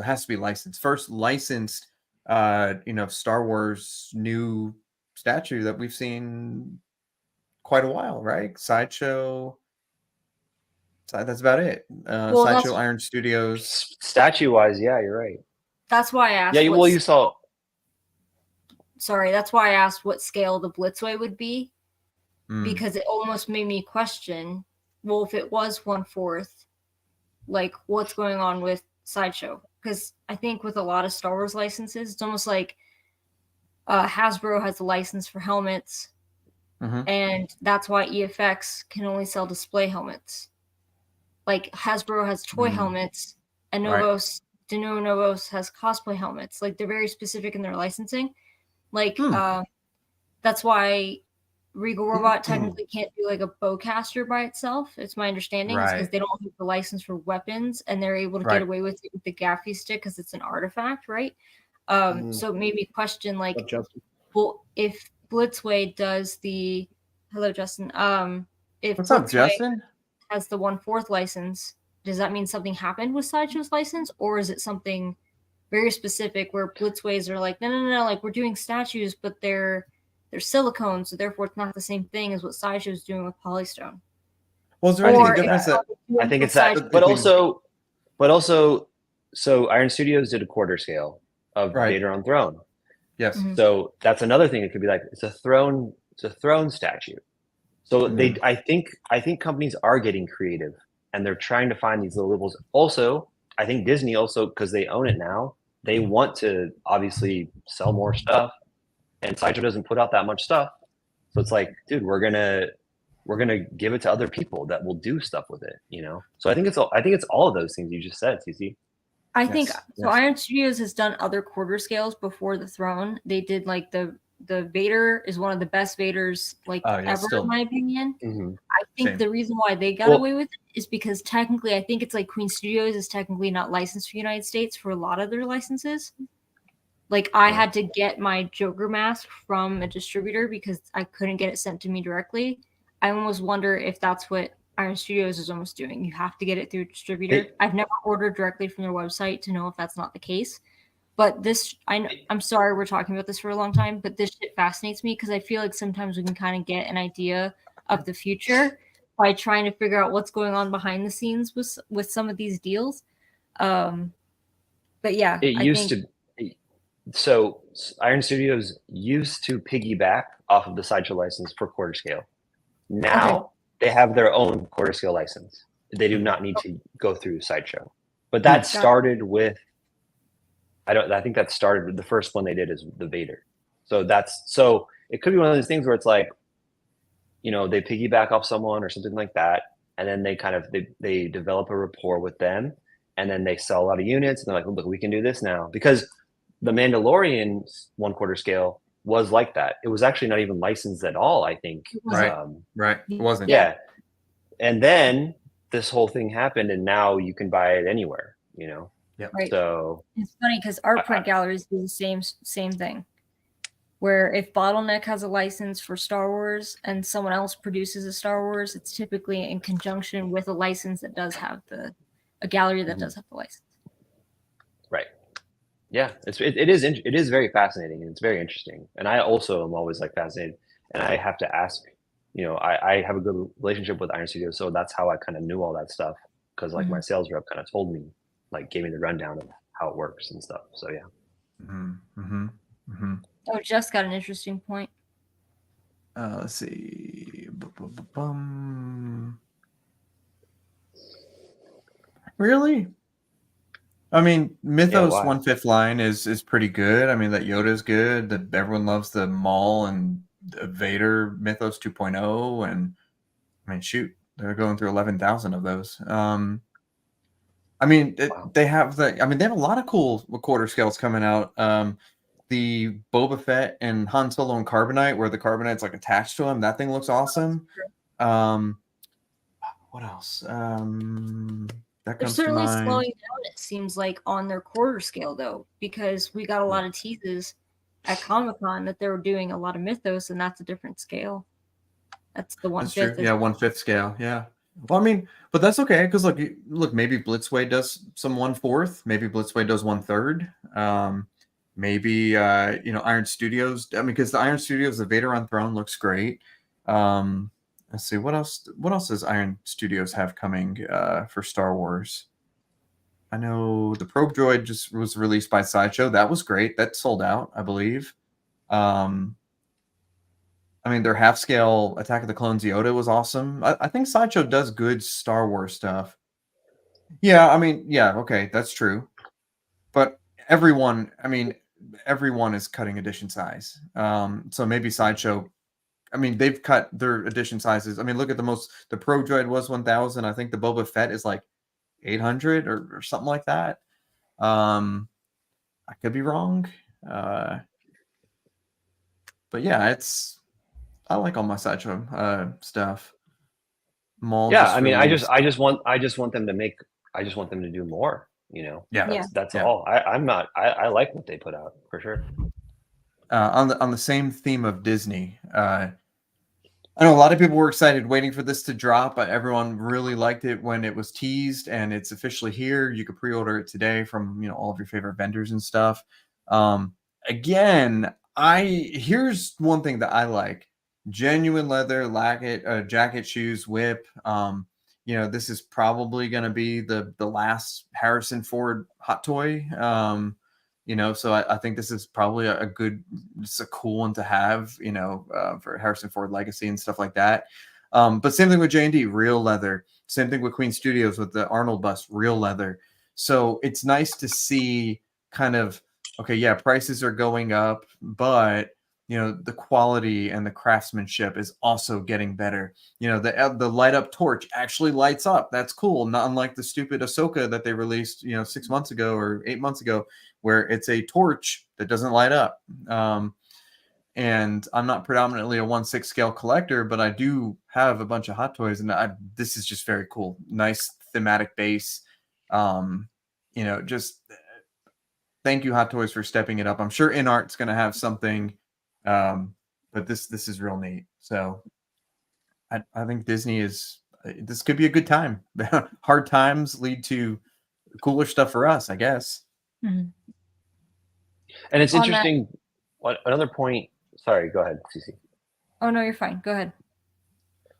has to be licensed. First licensed, Star Wars new statue that we've seen quite a while, right? Sideshow. That's about it. Sideshow Iron Studios. Statue-wise, yeah, you're right. That's why I asked. Yeah, well, you saw. Sorry, that's why I asked what scale the Blitzway would be, because it almost made me question. Well, if it was 1/4, like what's going on with Sideshow? Because I think with a lot of Star Wars licenses, it's almost like Hasbro has a license for helmets, and that's why EFX can only sell display helmets. Like Hasbro has toy helmets, and De Novo Novos has cosplay helmets. Like they're very specific in their licensing. Like that's why Regal Robot technically can't do like a bowcaster by itself. It's my understanding because they don't have the license for weapons, and they're able to get away with it with the gaffy stick because it's an artifact, right? So it made me question like, well, if Blitzway does the Justin. If What's Blitzway up, Justin? has the 1/4 license, does that mean something happened with Sideshow's license, or is it something very specific where Blitzways are like, no, like we're doing statues, but they're silicone, so therefore it's not the same thing as what Sideshow's doing with Polystone. Well, is there any difference? I think it's that, but also, so Iron Studios did a quarter scale of Vader on throne. Yes. So that's another thing. It could be like it's a throne statue. So I think companies are getting creative, and they're trying to find these little levels. Also, I think Disney also, because they own it now, they want to obviously sell more stuff, and Sideshow doesn't put out that much stuff. So it's like, dude, we're gonna give it to other people that will do stuff with it, you know. So I think it's all of those things you just said, CC. I think so. Iron Studios has done other quarter scales before the throne. They did like the Vader is one of the best Vaders ever, in my opinion. I think the reason why they got away with it is because technically, I think it's like Queen Studios is technically not licensed for the United States for a lot of their licenses. Like I had to get my Joker mask from a distributor because I couldn't get it sent to me directly. I almost wonder if that's what Iron Studios is almost doing. You have to get it through a distributor. I've never ordered directly from their website to know if that's not the case. But this, I'm sorry we're talking about this for a long time, but this shit fascinates me because I feel like sometimes we can kind of get an idea of the future by trying to figure out what's going on behind the scenes with some of these deals. But yeah, It I used think to. So Iron Studios used to piggyback off of the Sideshow license for quarter scale. Now they have their own quarter scale license. They do not need to go through Sideshow. But that started with I think that started with the first one they did is the Vader. So it could be one of those things where it's like, you know, they piggyback off someone or something like that, and then they develop a rapport with them, and then they sell a lot of units, and they're like, oh, look, we can do this now. Because the Mandalorian 1/4 scale was like that. It was actually not even licensed at all, I think. Right. It wasn't. Yeah. And then this whole thing happened, and now you can buy it anywhere, you know? Yep. Right. So it's funny because art print galleries do the same thing. Where if Bottleneck has a license for Star Wars and someone else produces a Star Wars, it's typically in conjunction with a license that does have a gallery that does have the license. Right. Yeah, it is very fascinating, and it's very interesting. And I also am always like fascinated, and I have to ask, you know, I have a good relationship with Iron Studios, so that's how I kind of knew all that stuff, because like my sales rep kind of told me, like gave me the rundown of how it works and stuff. So yeah. Oh, Jeff's got an interesting point. Let's see. Really? I mean, Mythos 1/5 line is pretty good. I mean, that Yoda's good. That everyone loves the Maul and Vader Mythos 2.0, and I mean, shoot, they're going through 11,000 of those. I mean, they have they have a lot of cool quarter scales coming out. The Boba Fett and Han Solo and Carbonite, where the Carbonite's like attached to him. That thing looks awesome. What else? That They're comes to certainly mind. slowing down, it seems like, on their quarter scale, though, because we got a lot of teases at Comic-Con that they were doing a lot of Mythos, and that's a different scale. That's the 1/5. That's true. Yeah, 1/5 scale. Yeah. Well, I mean, but that's okay because look, maybe Blitzway does some 1/4. Maybe Blitzway does 1/3. Maybe Iron Studios. I mean, because the Iron Studios, the Vader on Throne looks great. Let's see what else. What else does Iron Studios have coming for Star Wars? I know the Probe Droid just was released by Sideshow. That was great. That sold out, I believe. I mean, their half scale Attack of the Clones Yoda was awesome. I think Sideshow does good Star Wars stuff. Yeah, I mean, yeah, okay, that's true. But everyone is cutting edition size. So maybe Sideshow, I mean, they've cut their edition sizes. I mean, look at the Pro Droid was 1,000. I think the Boba Fett is like 800 or something like that. I could be wrong. But yeah, I like all my Sideshow stuff. Maul. Yeah, I mean, I just want them to do more. You know, that's all. I like what they put out for sure. On the same theme of Disney, I know a lot of people were excited waiting for this to drop, but everyone really liked it when it was teased, and it's officially here. You could pre-order it today from all of your favorite vendors and stuff. Again, here's one thing that I like: genuine leather, jacket, shoes, whip. This is probably going to be the last Harrison Ford hot toy. So I think this is probably a cool one to have, for Harrison Ford legacy and stuff like that. But same thing with J&D, real leather. Same thing with Queen Studios with the Arnold bust, real leather. So it's nice to see kind of, okay, yeah, prices are going up, but the quality and the craftsmanship is also getting better. The light up torch actually lights up. That's cool. Not unlike the stupid Ahsoka that they released, 6 months ago or 8 months ago, where it's a torch that doesn't light up. And I'm not predominantly a 1/6 scale collector, but I do have a bunch of hot toys, and this is just very cool. Nice thematic base. Just thank you, Hot Toys, for stepping it up. I'm sure InArt's going to have something, but this is real neat. So I think Disney this could be a good time. Hard times lead to cooler stuff for us, I guess. Mm-hmm. And it's interesting. Another point. Sorry, go ahead, Cece. Oh no, you're fine. Go ahead.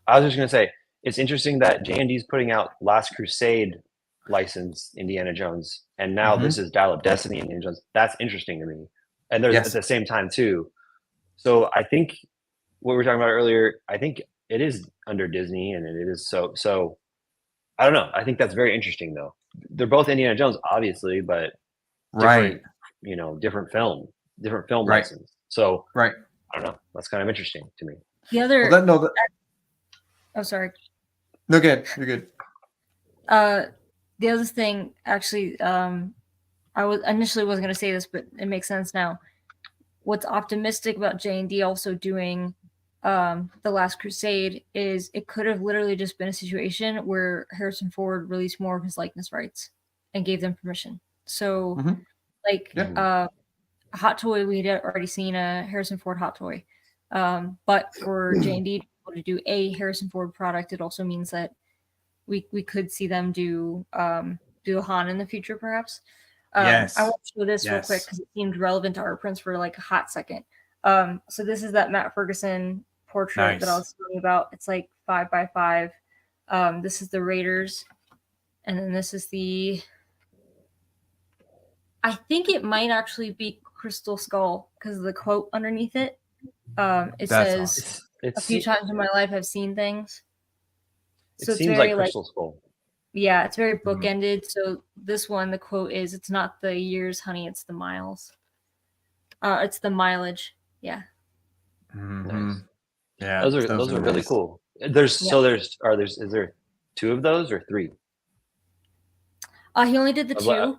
I was just going to say, it's interesting that JND is putting out Last Crusade licensed Indiana Jones, and now this is Dial of Destiny Indiana Jones. That's interesting to me. And there's at the same time too. So I think what we were talking about earlier, I think it is under Disney, and it is so. I don't know. I think that's very interesting, though. They're both Indiana Jones, obviously, but different, different film license. So I don't know. That's kind of interesting to me. The other, oh, sorry. No, good. You're good. The other thing, actually, I was initially wasn't going to say this, but it makes sense now. What's optimistic about J&D also doing The Last Crusade is it could have literally just been a situation where Harrison Ford released more of his likeness rights and gave them permission. So, a Hot Toy, we had already seen a Harrison Ford Hot Toy. But for J&D to do a Harrison Ford product, it also means that we could see them do a Han in the future, perhaps. I want to show this real quick because it seemed relevant to art prints for like a hot second. So this is that Matt Ferguson portrait that I was talking about. It's like 5x5. This is the Raiders, and then this is the. I think it might actually be Crystal Skull because of the quote underneath it. It says, "A few times in my life, I've seen things." So it seems like Crystal Skull. Yeah, it's very bookended. So this one, the quote is, "It's not the years, honey, it's the miles." It's the mileage. Yeah. Nice. Yeah. Those are really cool. Is there 2 of those or 3? He only did the 2.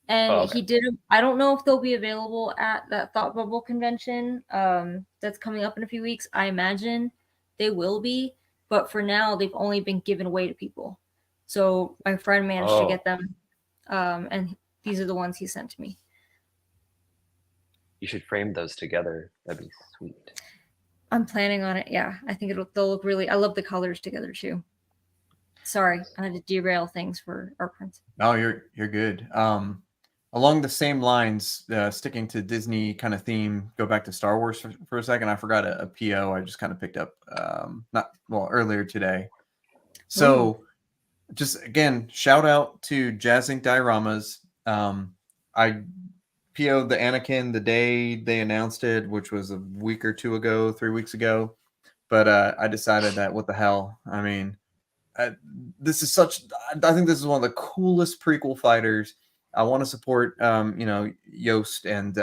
And he did. I don't know if they'll be available at that Thought Bubble convention that's coming up in a few weeks. I imagine they will be, but for now, they've only been given away to people. So my friend managed to get them, and these are the ones he sent to me. You should frame those together. That'd be sweet. I'm planning on it. Yeah, I think they'll look really. I love the colors together too. Sorry, I had to derail things for art prints. No, you're good. Along the same lines, sticking to Disney kind of theme, go back to Star Wars for a second. I forgot a PO I just kind of picked up earlier today. So just again, shout out to Jazz Inc. Dioramas. I PO'd the Anakin the day they announced it, which was a week or 2 ago, 3 weeks ago. But I decided that what the hell? I mean, this is I think this is one of the coolest prequel fighters. I want to support, Yoast and,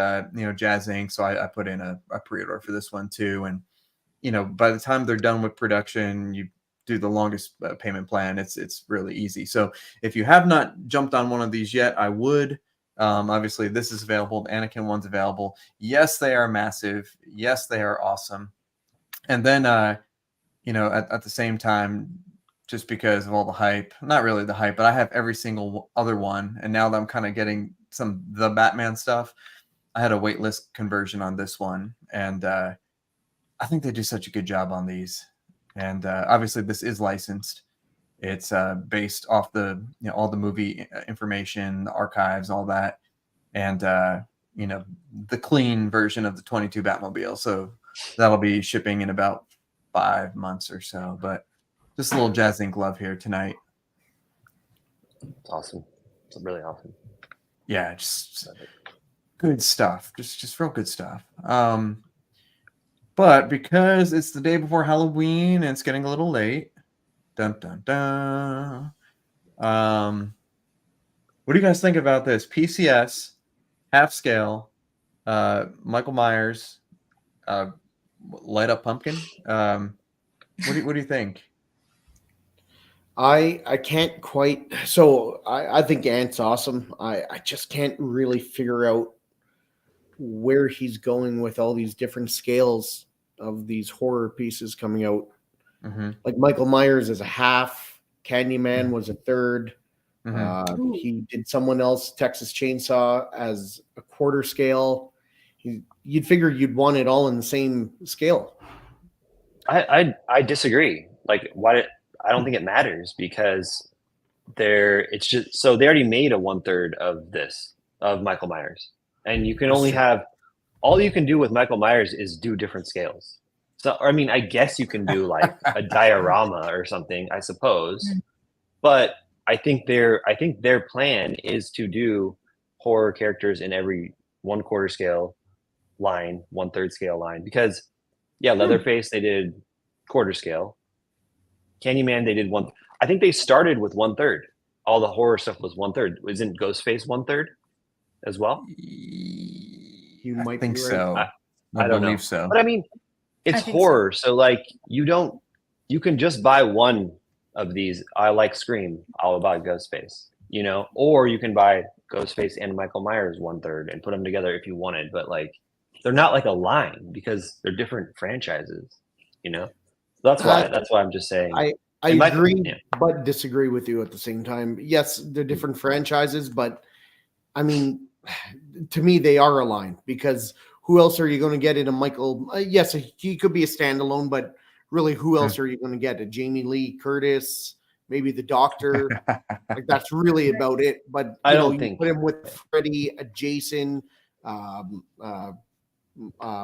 Jazz Inc. So I put in a pre-order for this one too. And, by the time they're done with production, you do the longest payment plan. It's really easy. So if you have not jumped on one of these yet, I would. Obviously, this is available. The Anakin one's available. Yes, they are massive. Yes, they are awesome. And then, at the same time, just because of all the hype, not really the hype, but I have every single other one. And now that I'm kind of getting the Batman stuff, I had a waitlist conversion on this one. And I think they do such a good job on these. And obviously this is licensed. It's based off all the movie information, the archives, all that. And, the clean version of the 22 Batmobile. So that'll be shipping in about 5 months or so, but just a little Jazz Inc. love here tonight. It's awesome. It's really awesome. Yeah, just good stuff. Just real good stuff. But because it's the day before Halloween and it's getting a little late, dun dun dun. What do you guys think about this? PCS, half scale, Michael Myers, light up pumpkin. What do you think? I can't quite. So I think Ant's awesome. I just can't really figure out where he's going with all these different scales of these horror pieces coming out. Mm-hmm. Like Michael Myers is a half, Candyman was a third. Mm-hmm. He did someone else, Texas Chainsaw, as a quarter scale. You'd figure you'd want it all in the same scale. I disagree. Like, why? I don't think it matters because it's just so they already made a 1/3 of Michael Myers, and you can only have all you can do with Michael Myers is do different scales. So, I mean, I guess you can do like a diorama or something, I suppose. Mm. But I think their plan is to do horror characters in every 1/4 scale line, 1/3 scale line. Because Leatherface they did 1/4 scale. Candyman they did one. I think they started with 1/3. All the horror stuff was 1/3. Isn't Ghostface 1/3 as well? You I might think be right. so. I don't know. believe so. But I mean, it's I think horror, so like you can just buy one of these. I like Scream. I'll buy Ghostface. Or you can buy Ghostface and Michael Myers 1/3 and put them together if you wanted. But like, they're not like a line because they're different franchises. That's why. That's why I'm just saying. I It might- agree, yeah. but disagree with you at the same time. Yes, they're different franchises, but I mean, to me, they are aligned because who else are you going to get in a Michael? Yes, he could be a standalone, but really, who else are you going to get? A Jamie Lee Curtis, maybe the Doctor. Like that's really about it. But I don't you think- put him with Freddy, Jason,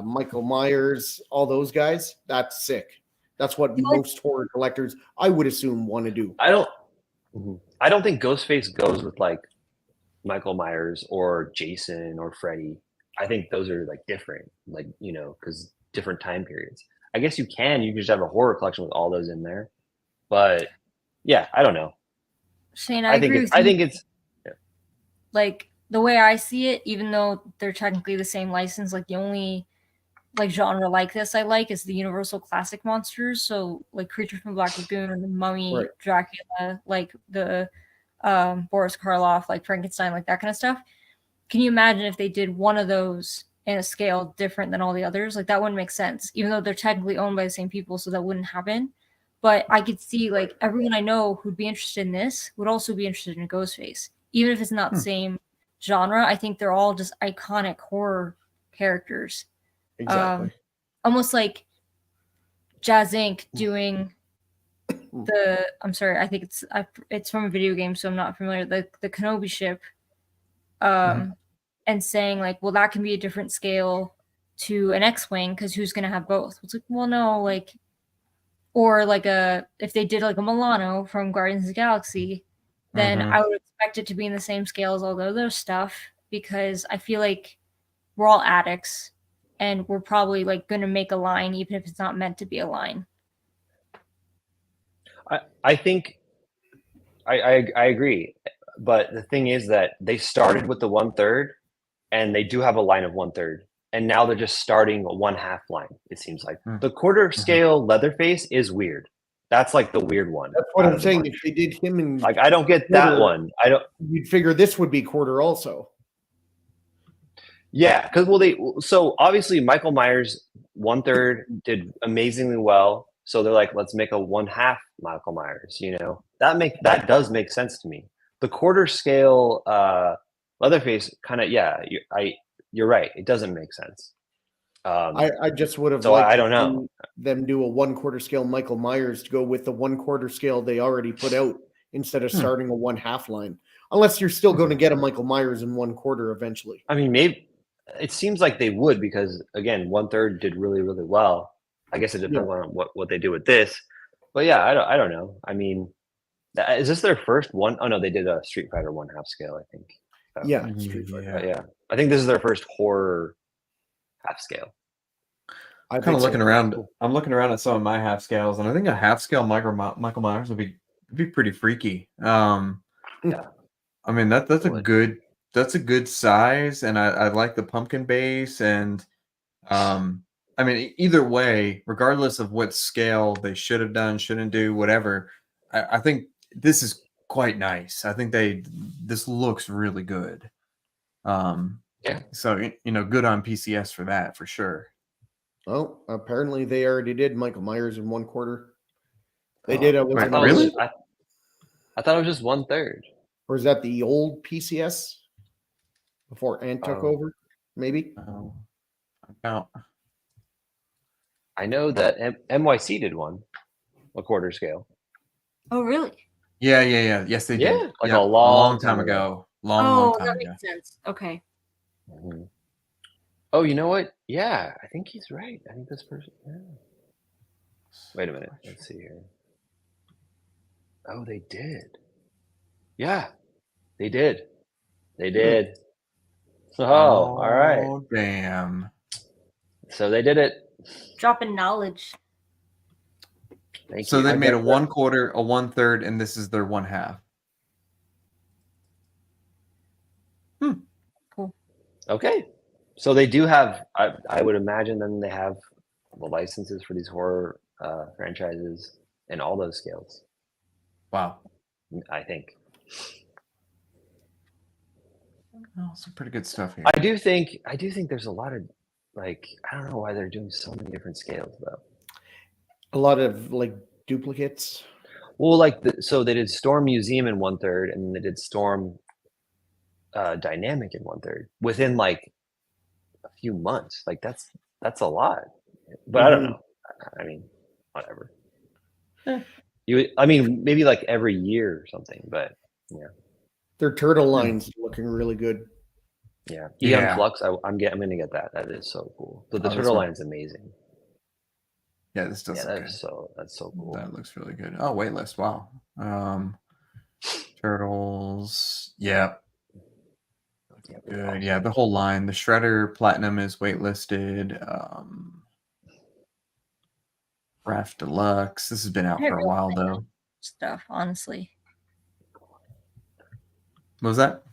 Michael Myers, all those guys. That's sick. That's what most horror collectors, I would assume, want to do. I don't think Ghostface goes with like Michael Myers or Jason or Freddy. I think those are like different, like because different time periods. I guess you can just have a horror collection with all those in there, but yeah, I don't know. Shane, I agree with you. I think it's Like the way I see it, even though they're technically the same license, like the only like genre like this I like is the Universal Classic monsters. So like Creature from Black Lagoon, the Mummy, Right. Dracula, like the Boris Karloff, like Frankenstein, like that kind of stuff. Can you imagine if they did one of those in a scale different than all the others? Like that wouldn't make sense, even though they're technically owned by the same people, so that wouldn't happen. But I could see like everyone I know who'd be interested in this would also be interested in Ghostface, even if it's not the same genre. I think they're all just iconic horror characters. Exactly. Almost like Jazz Inc. doing I'm sorry, I think it's from a video game, so I'm not familiar. The Kenobi ship, and saying like, well, that can be a different scale to an X-wing because who's gonna have both? It's like, well, no, like, or like if they did like a Milano from Guardians of the Galaxy, then I would expect it to be in the same scale as all the other stuff because I feel like we're all addicts and we're probably like going to make a line even if it's not meant to be a line. I think I agree, but the thing is that they started with the 1/3, and they do have a line of 1/3, and now they're just starting a 1/2 line. It seems like the 1/4 scale Leatherface is weird. That's like the weird one. That's what I'm saying. If they did him in Like I don't get that quarter, one. I don't. You'd figure this would be quarter also. Yeah, because so obviously Michael Myers 1/3 did amazingly well. So they're like, let's make a 1/2 Michael Myers. That does make sense to me. The 1/4 scale Leatherface kind of you're right. It doesn't make sense. I just would have So liked I don't know. them do a 1/4 scale Michael Myers to go with the 1/4 scale they already put out instead of starting a 1/2 line. Unless you're still going to get a Michael Myers in 1/4 eventually. I mean, maybe it seems like they would because again, 1/3 did really, really well. I guess it depends on what they do with this. But yeah, I don't know. I mean, is this their first one? Oh no, they did a Street Fighter 1/2 scale, I think. So, Yeah, Street Fighter. but yeah, I think this is their first horror half scale. I'm kind of looking around. I'm looking around at some of my half scales, and I think a half scale Michael Myers would be pretty freaky. Yeah. I mean that's a good size, and I like the pumpkin base, and I mean either way, regardless of what scale they should have done, shouldn't do, whatever, I think this is quite nice. I think this looks really good. Yeah. So good on PCS for that for sure. Well, apparently they already did Michael Myers in 1/4. They did a Wait, Really? really? I thought it was just 1/3. or is that the old PCS before Ant took over? Maybe. About I know that NYC did one, a 1/4 scale. Oh, really? yeah. Yes, they Yeah, did. like Yeah, a long time time ago. Long time that ago. makes sense. Okay. Oh, you know what? Yeah, I think he's right. I think this person. Yeah. Wait a minute. Let's see here. Oh, they did. Yeah, they did. They did. Oh, all right. Oh, damn. So they did it. Dropping knowledge. Thank So you. they I made a bet 1/4, a 1/3, and this is their 1/2. Cool. Okay. So they do have, I would imagine then they have the licenses for these horror franchises in all those scales, Wow. I think. Oh, some pretty good stuff here. I do think there's a lot of, like, I don't know why they're doing so many different scales though. a lot of like duplicates. Well, like, so they did Storm Museum in 1/3, and then they did Storm Dynamic in 1/3 within like a few months. Like that's a lot. But I don't know. I mean, whatever. I mean, maybe like every year or something. But yeah, Their turtle lines looking really good. yeah. Yeah. Eon Flux. I'm gonna get that. That is so cool. The Oh, this turtle one- line is amazing. Yeah, this does Yeah, look good. that's so cool. That looks really good. Oh, waitlist. Wow. Turtles. Yeah. Good. Yeah, the whole line. The Shredder Platinum is waitlisted. Raft Deluxe. This has been out for a while though. Stuff, honestly. What was that?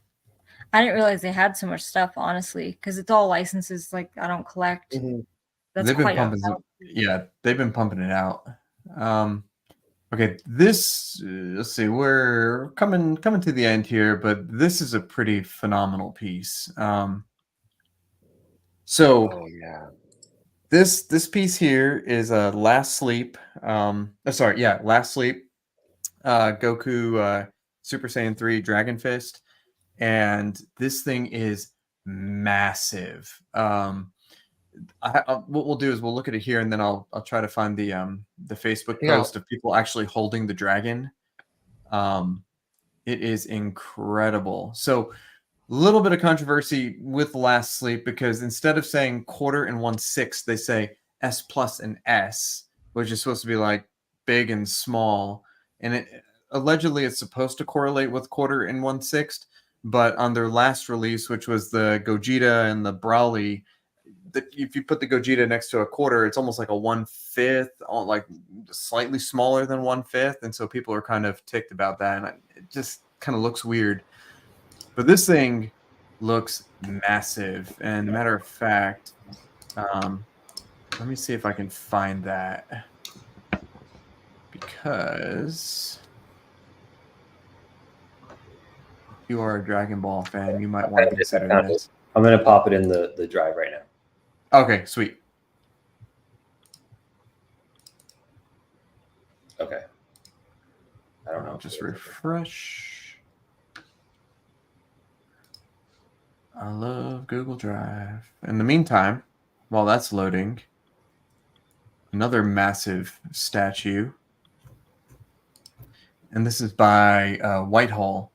I didn't realize they had so much stuff, honestly, because it's all licenses. Like I don't collect. Mhm. That's They've been quite pumping. Yeah, they've been pumping it out. Okay, this. Let's see. We're coming to the end here, but this is a pretty phenomenal piece. So. Oh yeah. This piece here is a Last Sleep. Last Sleep. Goku Super Saiyan 3 Dragon Fist, and this thing is massive. What we'll do is we'll look at it here, and then I'll try to find the Facebook post of people actually holding the dragon. It is incredible. So. Little bit of controversy with Last Sleep because instead of saying 1/4 and 1/6, they say S plus and S, which is supposed to be like big and small. And it allegedly it's supposed to correlate with 1/4 and 1/6, but on their last release, which was the Gogeta and the Brawly, if you put the Gogeta next to a 1/4, it's almost like a 1/5, like slightly smaller than 1/5, and so people are kind of ticked about that, and it just kind of looks weird. But this thing looks massive. And matter of fact, let me see if I can find that. Because if you are a Dragon Ball fan, you might want to consider this. I'm going to pop it in the drive right now. Okay, sweet. Okay. I don't know. I'll just refresh. I love Google Drive. In the meantime, while that's loading, another massive statue. And this is by Whitehall.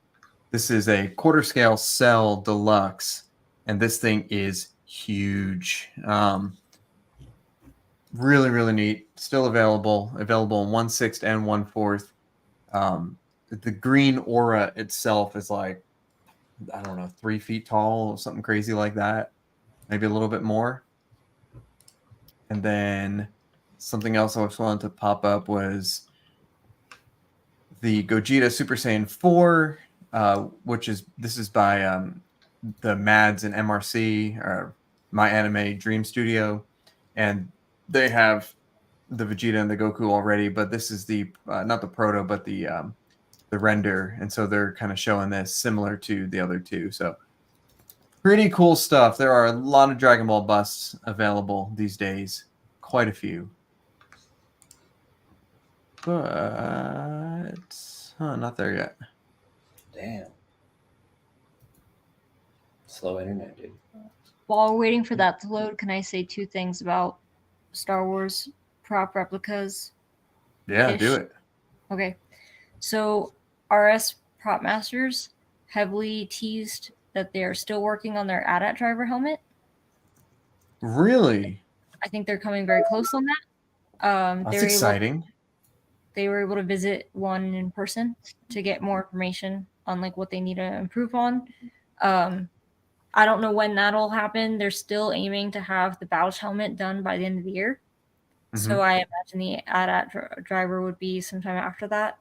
This is a 1/4 scale Cell Deluxe. And this thing is huge. Really, really neat. Still available. Available in 1/6 and 1/4. The green aura itself is like, I don't know, 3 feet tall or something crazy like that. Maybe a little bit more. And then something else I was wanting to pop up was the Gogeta Super Saiyan 4, this is by the Mads and MRC, or My Anime Dream Studio. And they have the Vegeta and the Goku already, but this is the, not the proto, but the render, and so they're kind of showing this similar to the other two. So pretty cool stuff. There are a lot of Dragon Ball busts available these days, quite a few. But not there yet. Damn. Slow internet, dude. While we're waiting for that to load, can I say 2 things about Star Wars prop replicas? Yeah, do it. Okay. So RS Prop Masters heavily teased that they are still working on their AT-AT driver helmet. Really? I think they're coming very close on that. That's exciting. They were able to visit one in person to get more information on like what they need to improve on. I don't know when that'll happen. They're still aiming to have the Bouch helmet done by the end of the year. So I imagine the AT-AT driver would be sometime after that.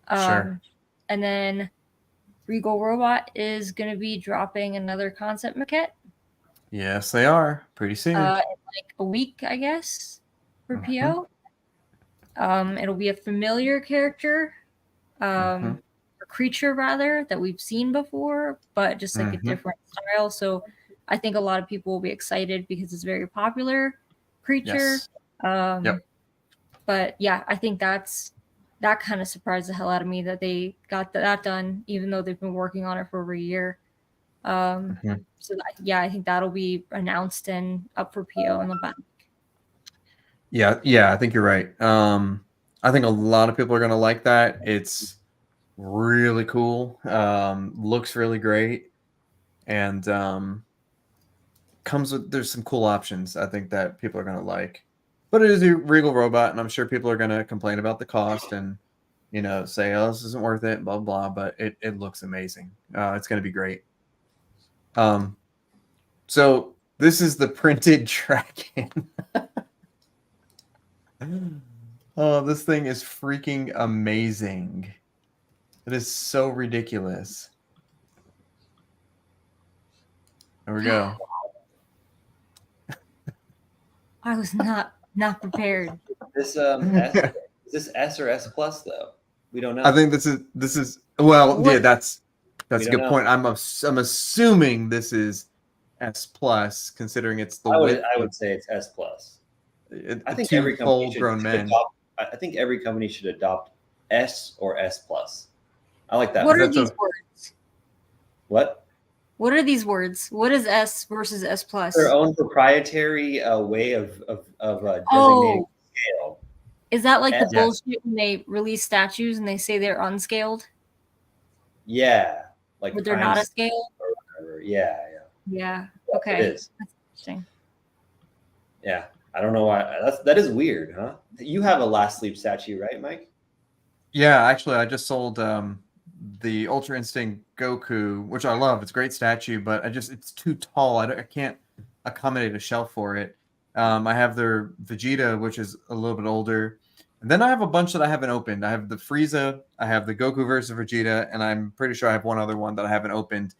Sure. And then Regal Robot is going to be dropping another concept maquette. Yes, they are. Pretty soon. In like a week, I guess, for PO. It'll be a familiar character, or creature rather, that we've seen before, but just like a different style. So I think a lot of people will be excited because it's a very popular creature. Yes. But yeah, I think that kind of surprised the hell out of me that they got that done, even though they've been working on it for over a year. So I think that'll be announced and up for PO in the back. Yeah, I think you're right. I think a lot of people are going to like that. It's really cool. Looks really great. And there's some cool options I think that people are going to like. But it is a Regal Robot, and I'm sure people are going to complain about the cost and, say, oh, this isn't worth it, blah, blah, but it looks amazing. It's going to be great. So this is the printed dragon. Oh, this thing is freaking amazing. It is so ridiculous. There we go. I was not prepared. This is this S or S plus though? We don't know. I think this is well, yeah, that's a good know. point. I'm assuming this is S plus, considering it's the width. I would say it's S plus. I think two every company full-grown men. I think every company should adopt S or S plus. I like that. What are these words? What? What are these words? What is S versus S plus? Their own proprietary way of designating scale. Is that like the bullshit when they release statues and they say they're unscaled? Yeah, but they're not a scale. Yeah. Okay, it is. That's interesting. Yeah, I don't know why. That is weird, huh? You have a Last Sleep statue, right, Mike? Yeah, actually, I just sold the Ultra Instinct Goku, which I love. It's a great statue, but it's too tall. I can't accommodate a shelf for it. I have their Vegeta, which is a little bit older. And then I have a bunch that I haven't opened. I have the Frieza, I have the Goku versus Vegeta, and I'm pretty sure I have one other one that I haven't opened.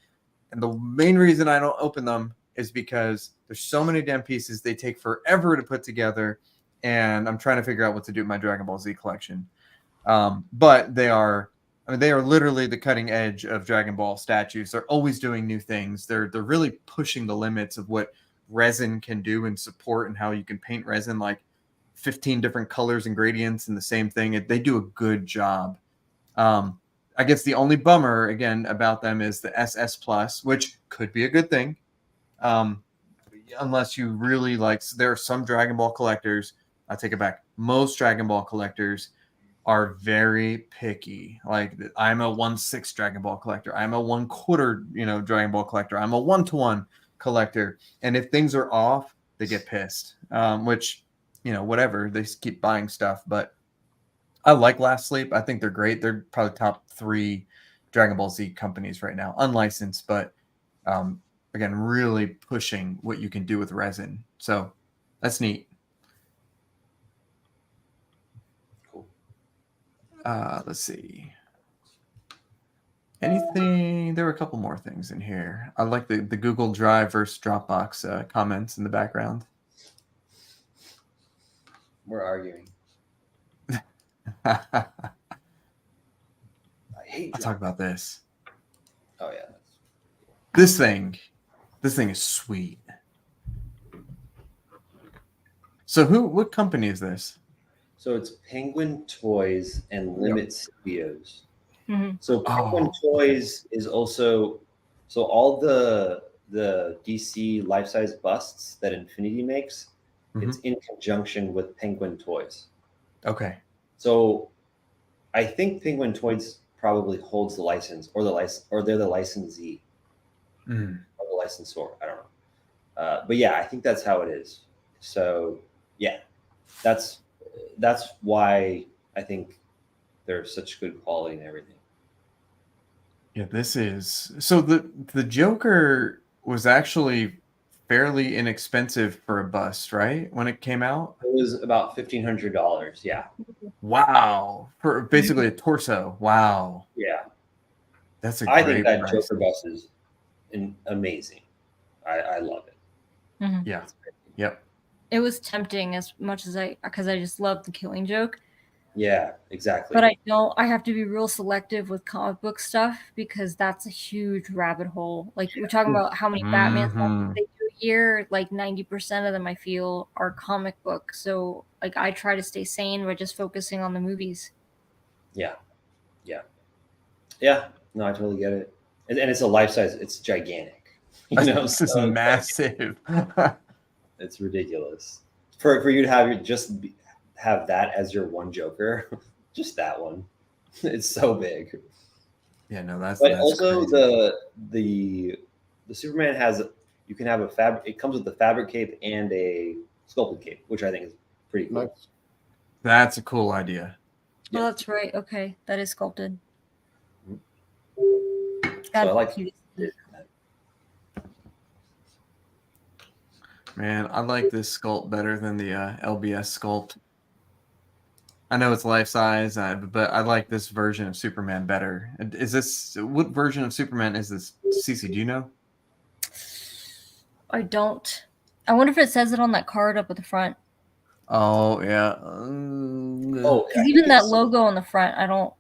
And the main reason I don't open them is because there's so many damn pieces. They take forever to put together, and I'm trying to figure out what to do with my Dragon Ball Z collection. But they are literally the cutting edge of Dragon Ball statues. They're always doing new things. They're really pushing the limits of what resin can do and support, and how you can paint resin like 15 different colors and gradients in the same thing. They do a good job. I guess the only bummer again about them is the SS plus, which could be a good thing. Unless you really like, there are some Dragon Ball collectors. I take it back. Most Dragon Ball collectors are very picky. Like, I'm a 1/6 Dragon Ball collector. I'm a 1/4, Dragon Ball collector. I'm a 1-to-1 collector. And if things are off, they get pissed. Which, whatever. They just keep buying stuff. But I like Last Sleep. I think they're great. They're probably top 3 Dragon Ball Z companies right now, unlicensed, but again, really pushing what you can do with resin. So that's neat. Cool. Let's see. Anything? There were a couple more things in here. I like the Google Drive versus Dropbox comments in the background. We're arguing. I hate. I'll talk about this. Oh yeah. This thing is sweet. So what company is this? So it's Penguin Toys and Limit Studios. Mm-hmm. So Penguin Toys is also, so all the DC life-size busts that Infinity makes, it's in conjunction with Penguin Toys. Okay. So I think Penguin Toys probably holds the license, or they're the licensee, or the licensor. I don't know. But yeah, I think that's how it is. So yeah, that's that's why I think they're such good quality and everything. Yeah, this is so the Joker was actually fairly inexpensive for a bust, right? When it came out. It was about $1,500. Yeah, Wow. For basically a torso. Wow. yeah. That's a I think great that price. Joker bust is amazing. I love it. Mhm. Yeah. Yep. It was tempting as much as because I just love the Killing Joke. Yeah, exactly. But I have to be real selective with comic book stuff because that's a huge rabbit hole. Like we're talking about how many Batman stuff Mhm. they do a year, like 90% of them I feel are comic book. So like I try to stay sane by just focusing on the movies. Yeah. No, I totally get it. And it's a life size. It's gigantic. You know, This is so massive. it's ridiculous. For you to have have that as your one Joker, just that one. It's so big. Yeah, no, that's Also crazy. the Superman has, you can have a fabric. It comes with the fabric cape and a sculpted cape, which I think is pretty cool. Nice. That's a cool idea. Oh, that's right. Okay, that is sculpted. So I like Man, I like this sculpt better than the LBS sculpt. I know it's life size, but I like this version of Superman better. Is this what version of Superman is this? Cece, do you know? I don't. I wonder if it says it on that card up at the front. Oh yeah. Oh, Because even that logo on the front, I don't.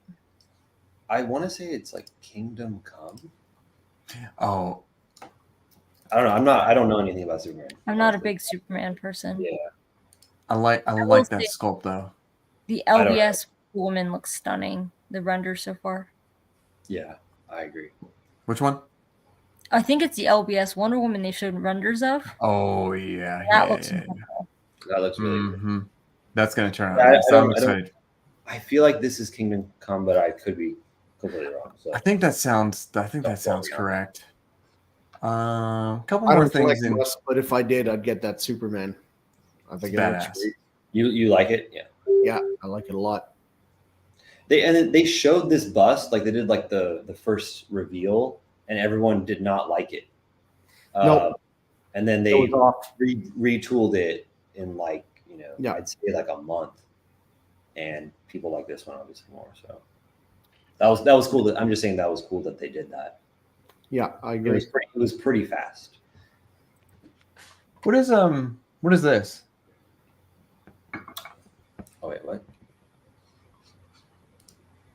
I want to say it's like Kingdom Come. Oh, I don't know. I don't know anything about Superman. I'm not a big Superman person. Yeah. I like will that say- sculpt though. The I don't LBS woman looks stunning. The render so far. Yeah, I agree. Which one? I think it's the LBS Wonder Woman they showed renders of. Oh yeah, That yeah, looks yeah, incredible. That looks really good. Mhm. That's gonna turn I- out nice. I don't- I'm I don't- excited. I feel like this is Kingdom Come, but I could be completely wrong. So I think that sounds Yeah. correct. Couple I more don't things collect in Rust, but if I did, I'd get that Superman. I think it looks badass. great. you like it? Yeah. Yeah, I like it a lot. They showed this bust, like they did like the first reveal, and everyone did not like it. Nope. And then It they was off. retooled it in like, Yeah. I'd say like a month, and people like this one obviously more. So that was cool. I'm just saying that was cool that they did that. Yeah, I It agree. was pretty fast. What is this? Oh wait, what?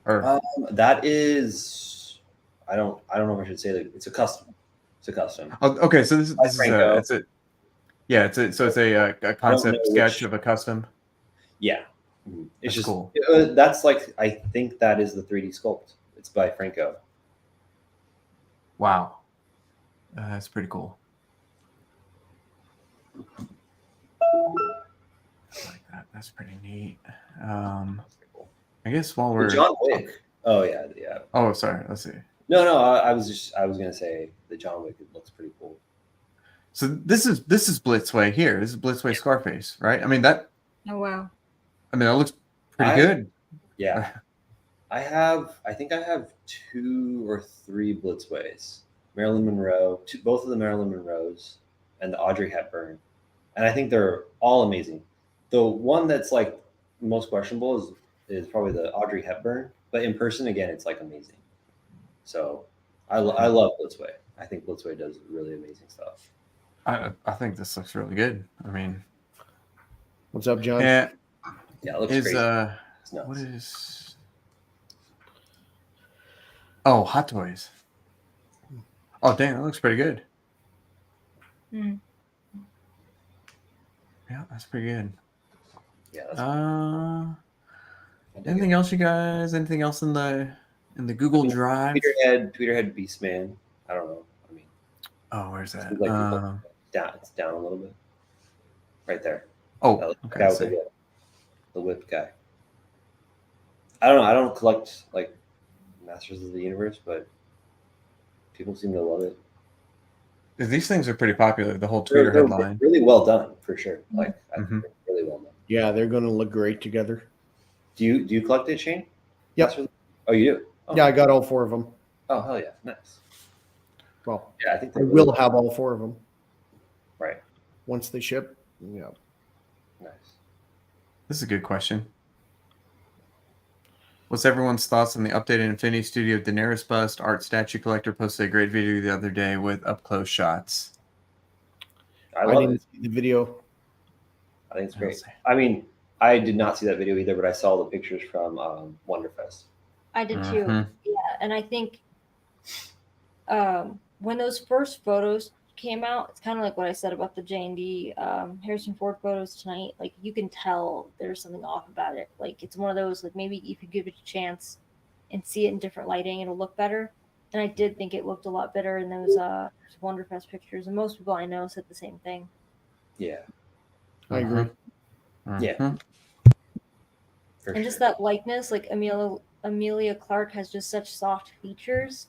Or That is, I don't know if I should say that it's a custom. It's a custom. oh, okay, so this is Franco. it's a concept know sketch which- of a custom. Yeah, That's it's just cool. That's like, I think that is the 3D sculpt. It's by Franco. Wow, that's pretty cool. I like that. That's pretty neat. I guess while we're John Wick. Oh yeah. oh sorry, let's see. No. I was gonna say the John Wick. It looks pretty cool. So this is Blitzway here. This is Blitzway Scarface, right? I mean that Oh that looks pretty I- good. Yeah. I think I have 2 or 3 Blitzways. Marilyn Monroe, both of the Marilyn Monroes, and the Audrey Hepburn, and I think they're all amazing. The one that's like most questionable is probably the Audrey Hepburn, but in person, again, it's like amazing. So I love Blitzway. I think Blitzway does really amazing stuff. I think this looks really good. I mean, What's up, John? yeah, Yeah, it looks is crazy. It's nuts. what is? Oh, Hot Toys. Oh, damn, that looks pretty good. wow. Yeah, that's pretty good. Yeah, that's Anything else, you guys? Anything else in the Google Drive? Tweeterhead Beastman. I don't know. I mean, Oh, where's that? It's like- it's down a little bit. Right there. Oh, That okay. guy with I see. the whipped guy. I don't know. I don't collect like Masters of the Universe, but people seem to love it. These things are pretty popular. The whole They're Twitter headline. really well done for sure. Like I Mhm. think they're really well done. Yeah, they're going to look great together. Do you collect it, Shane? Yep. That's really- Oh, you do? Oh. Yeah, I got all 4 of them. Oh, hell yeah. Nice. Well, Yeah, I think I they will have all 4 of them Right. once they ship. Yeah. Nice. This is a good question. What's everyone's thoughts on the updated Infinity Studio Daenerys bust? Art Statue Collector posted a great video the other day with up-close shots. I I love didn't it. see the video. I think it's I'll great. say. I mean, I did not see that video either, but I saw the pictures from Wonderfest. I did too. Mhm. Yeah, and I think when those first photos came out, it's kind of like what I said about the J&D Harrison Ford photos tonight. Like you can tell there's something off about it. Like it's one of those like maybe if you give it a chance and see it in different lighting, it'll look better. And I did think it looked a lot better in those Wonderfest pictures, and most people I know said the same thing. Yeah. I agree. Yeah. Mhm. For And just that likeness, like Amelia Clark has just such soft features.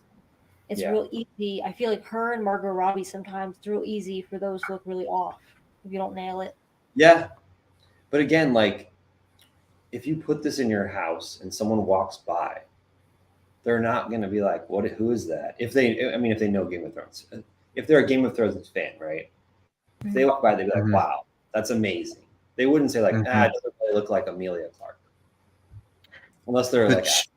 It's Yeah. real easy. I feel like her and Margot Robbie sometimes it's real easy for those to look really off if you don't nail it. Yeah. But again, like if you put this in your house and someone walks by, they're not going to be like, "What? Who is that?" If they know Game of Thrones, if they're a Game of Thrones fan, right? If they walk by, they'd be like, Mhm. "Wow, that's amazing." They wouldn't say like, Mhm. it doesn't really look like Amelia Clark," unless they're The like, ch-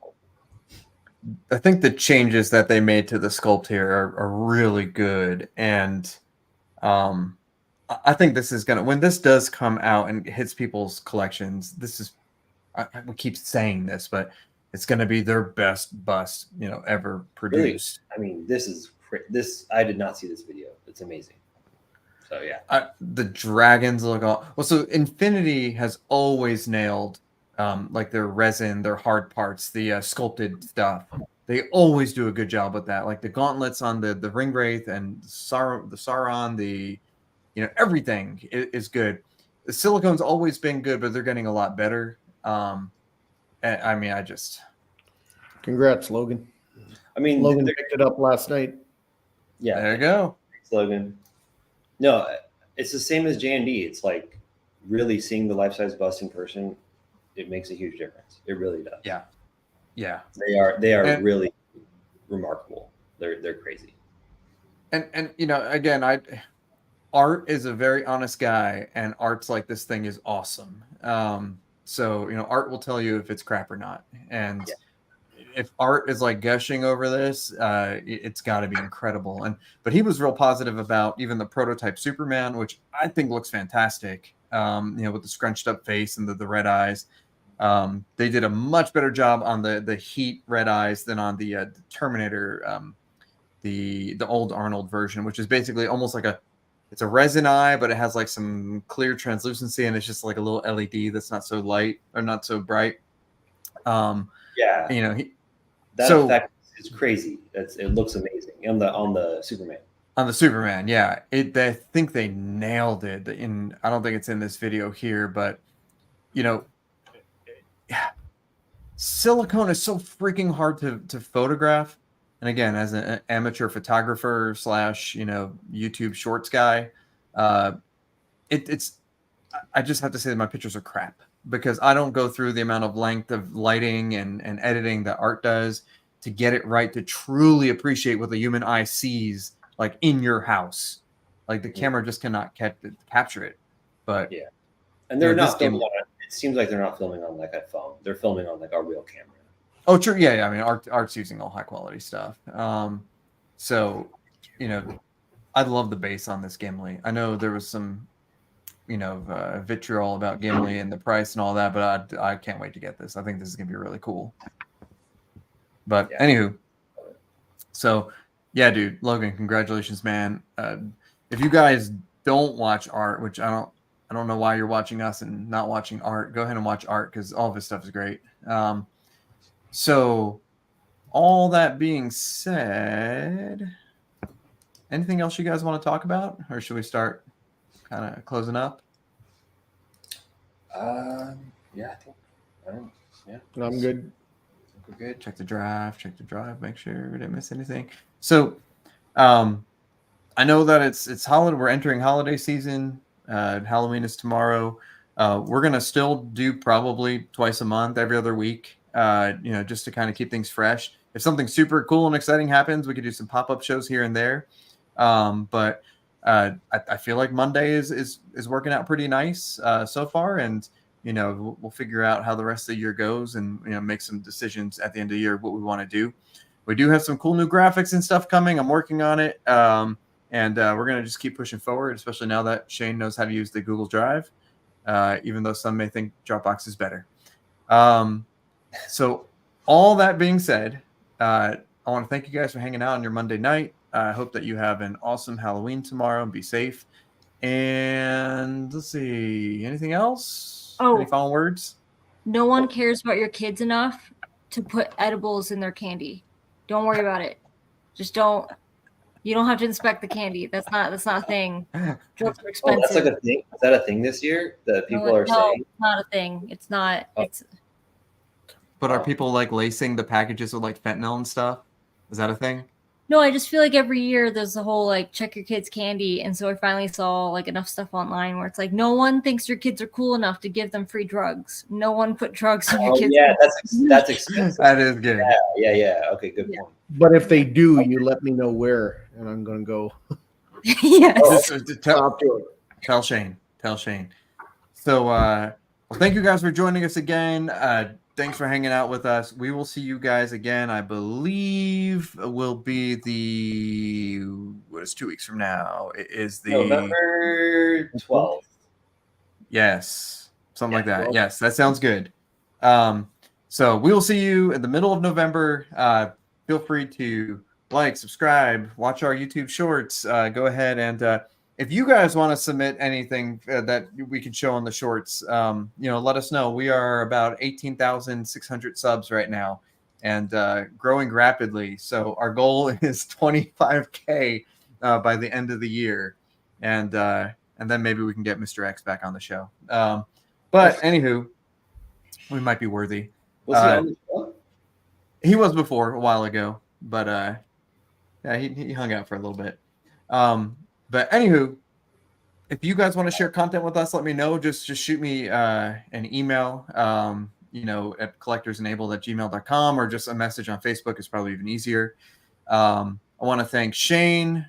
I think the changes that they made to the sculpt here are really good, and I think this is gonna when this does come out and hits people's collections. This is I keep saying this, but it's gonna be their best bust ever really. produced. I mean, this. I did not see this video. It's amazing. So yeah, The dragons look all well. So Infinity has always nailed like their resin, their hard parts, the sculpted stuff. They always do a good job with that. Like the gauntlets on the Ringwraith and the Sauron, everything is good. The silicone's always been good, but they're getting a lot better. And, I mean, Congrats, Logan. I mean, Logan picked it up last night. yeah. there you go. Slogan. No, it's the same as JND. It's like really seeing the life size bust in person. It makes a huge difference. It really does. Yeah. They are And- really remarkable. They're crazy. And again, Art is a very honest guy, and Art's like, this thing is awesome. So Art will tell you if it's crap or not. And if Art is like gushing over this, it's got to be incredible. But he was real positive about even the prototype Superman, which I think looks fantastic. With the scrunched up face and the red eyes. They did a much better job on the heat red eyes than on the Terminator, the old Arnold version, which is basically almost like it's a resin eye, but it has like some clear translucency, and it's just like a little LED that's not so light or not so bright. Yeah, that effect is crazy. It looks amazing on the Superman. On the Superman, yeah, I think they nailed it. I don't think it's in this video here, but silicone is so freaking hard to photograph. And again, as an amateur photographer / YouTube shorts guy, it's I just have to say that my pictures are crap because I don't go through the amount of length of lighting and editing that Art does to get it right to truly appreciate what the human eye sees like in your house. Like the camera just cannot capture it. But yeah, and they're not filming game, on it. It seems like they're not filming on like a phone. They're filming on like a real camera. Oh, true. Yeah. I mean, Art's using all high quality stuff. So, I love the base on this Gimli. I know there was some, vitriol about Gimli and the price and all that, but I can't wait to get this. I think this is gonna be really cool. But anywho, so yeah, dude, Logan, congratulations, man. If you guys don't watch Art, which I don't know why you're watching us and not watching Art, go ahead and watch Art because all of his stuff is great. So all that being said, anything else you guys want to talk about, or should we start kind of closing up? Yeah, I think. I'm good. We're good. Check the drive. Make sure we didn't miss anything. So, I know that it's holiday. We're entering holiday season. Halloween is tomorrow. We're gonna still do probably twice a month, every other week, just to kind of keep things fresh. If something super cool and exciting happens, we could do some pop-up shows here and there. But I feel like Monday is working out pretty nice so far, and we'll figure out how the rest of the year goes, and make some decisions at the end of the year what we want to do. We do have some cool new graphics and stuff coming. I'm working on it, and we're gonna just keep pushing forward, especially now that Shane knows how to use the Google Drive, even though some may think Dropbox is better. So all that being said, I want to thank you guys for hanging out on your Monday night. I hope that you have an awesome Halloween tomorrow and be safe. And let's see, anything else? Any final words? No one cares about your kids enough to put edibles in their candy. Don't worry about it. Just don't. You don't have to inspect the candy. That's not a thing. Drugs are expensive. Oh, that's like a thing. Is that a thing this year that people are saying? It's not a thing. It's not. It's. But are people like lacing the packages with like fentanyl and stuff? Is that a thing? No, I just feel like every year there's the whole like check your kids' candy, and so I finally saw like enough stuff online where it's like no one thinks your kids are cool enough to give them free drugs. No one put drugs in your kids' Yeah, that's expensive. That is good. Yeah. Okay, good point. But if they do, you let me know where, and I'm gonna go. Yes. Tell Shane. So, well, thank you guys for joining us again. Thanks for hanging out with us. We will see you guys again. I believe will be what is 2 weeks from now? It is the November 12th. Yes, something like that. 12th. Yes, that sounds good. So we will see you in the middle of November. Feel free to like, subscribe, watch our YouTube shorts. Go ahead and if you guys want to submit anything that we can show on the shorts, let us know. We are about 18,600 subs right now and growing rapidly. So our goal is 25K by the end of the year. And then maybe we can get Mr. X back on the show. But anywho, we might be worthy. Was he on the show? He was before a while ago, but yeah, he hung out for a little bit. But anywho, if you guys want to share content with us, let me know. Just shoot me an email, at collectorsenabled@gmail.com, or just a message on Facebook is probably even easier. I want to thank Shane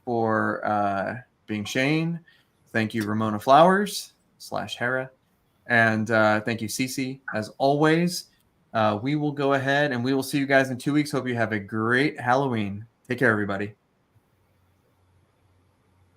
for being Shane. Thank you, Ramona Flowers /Hera. And thank you, Cece, as always. We will go ahead and we will see you guys in 2 weeks. Hope you have a great Halloween. Take care, everybody.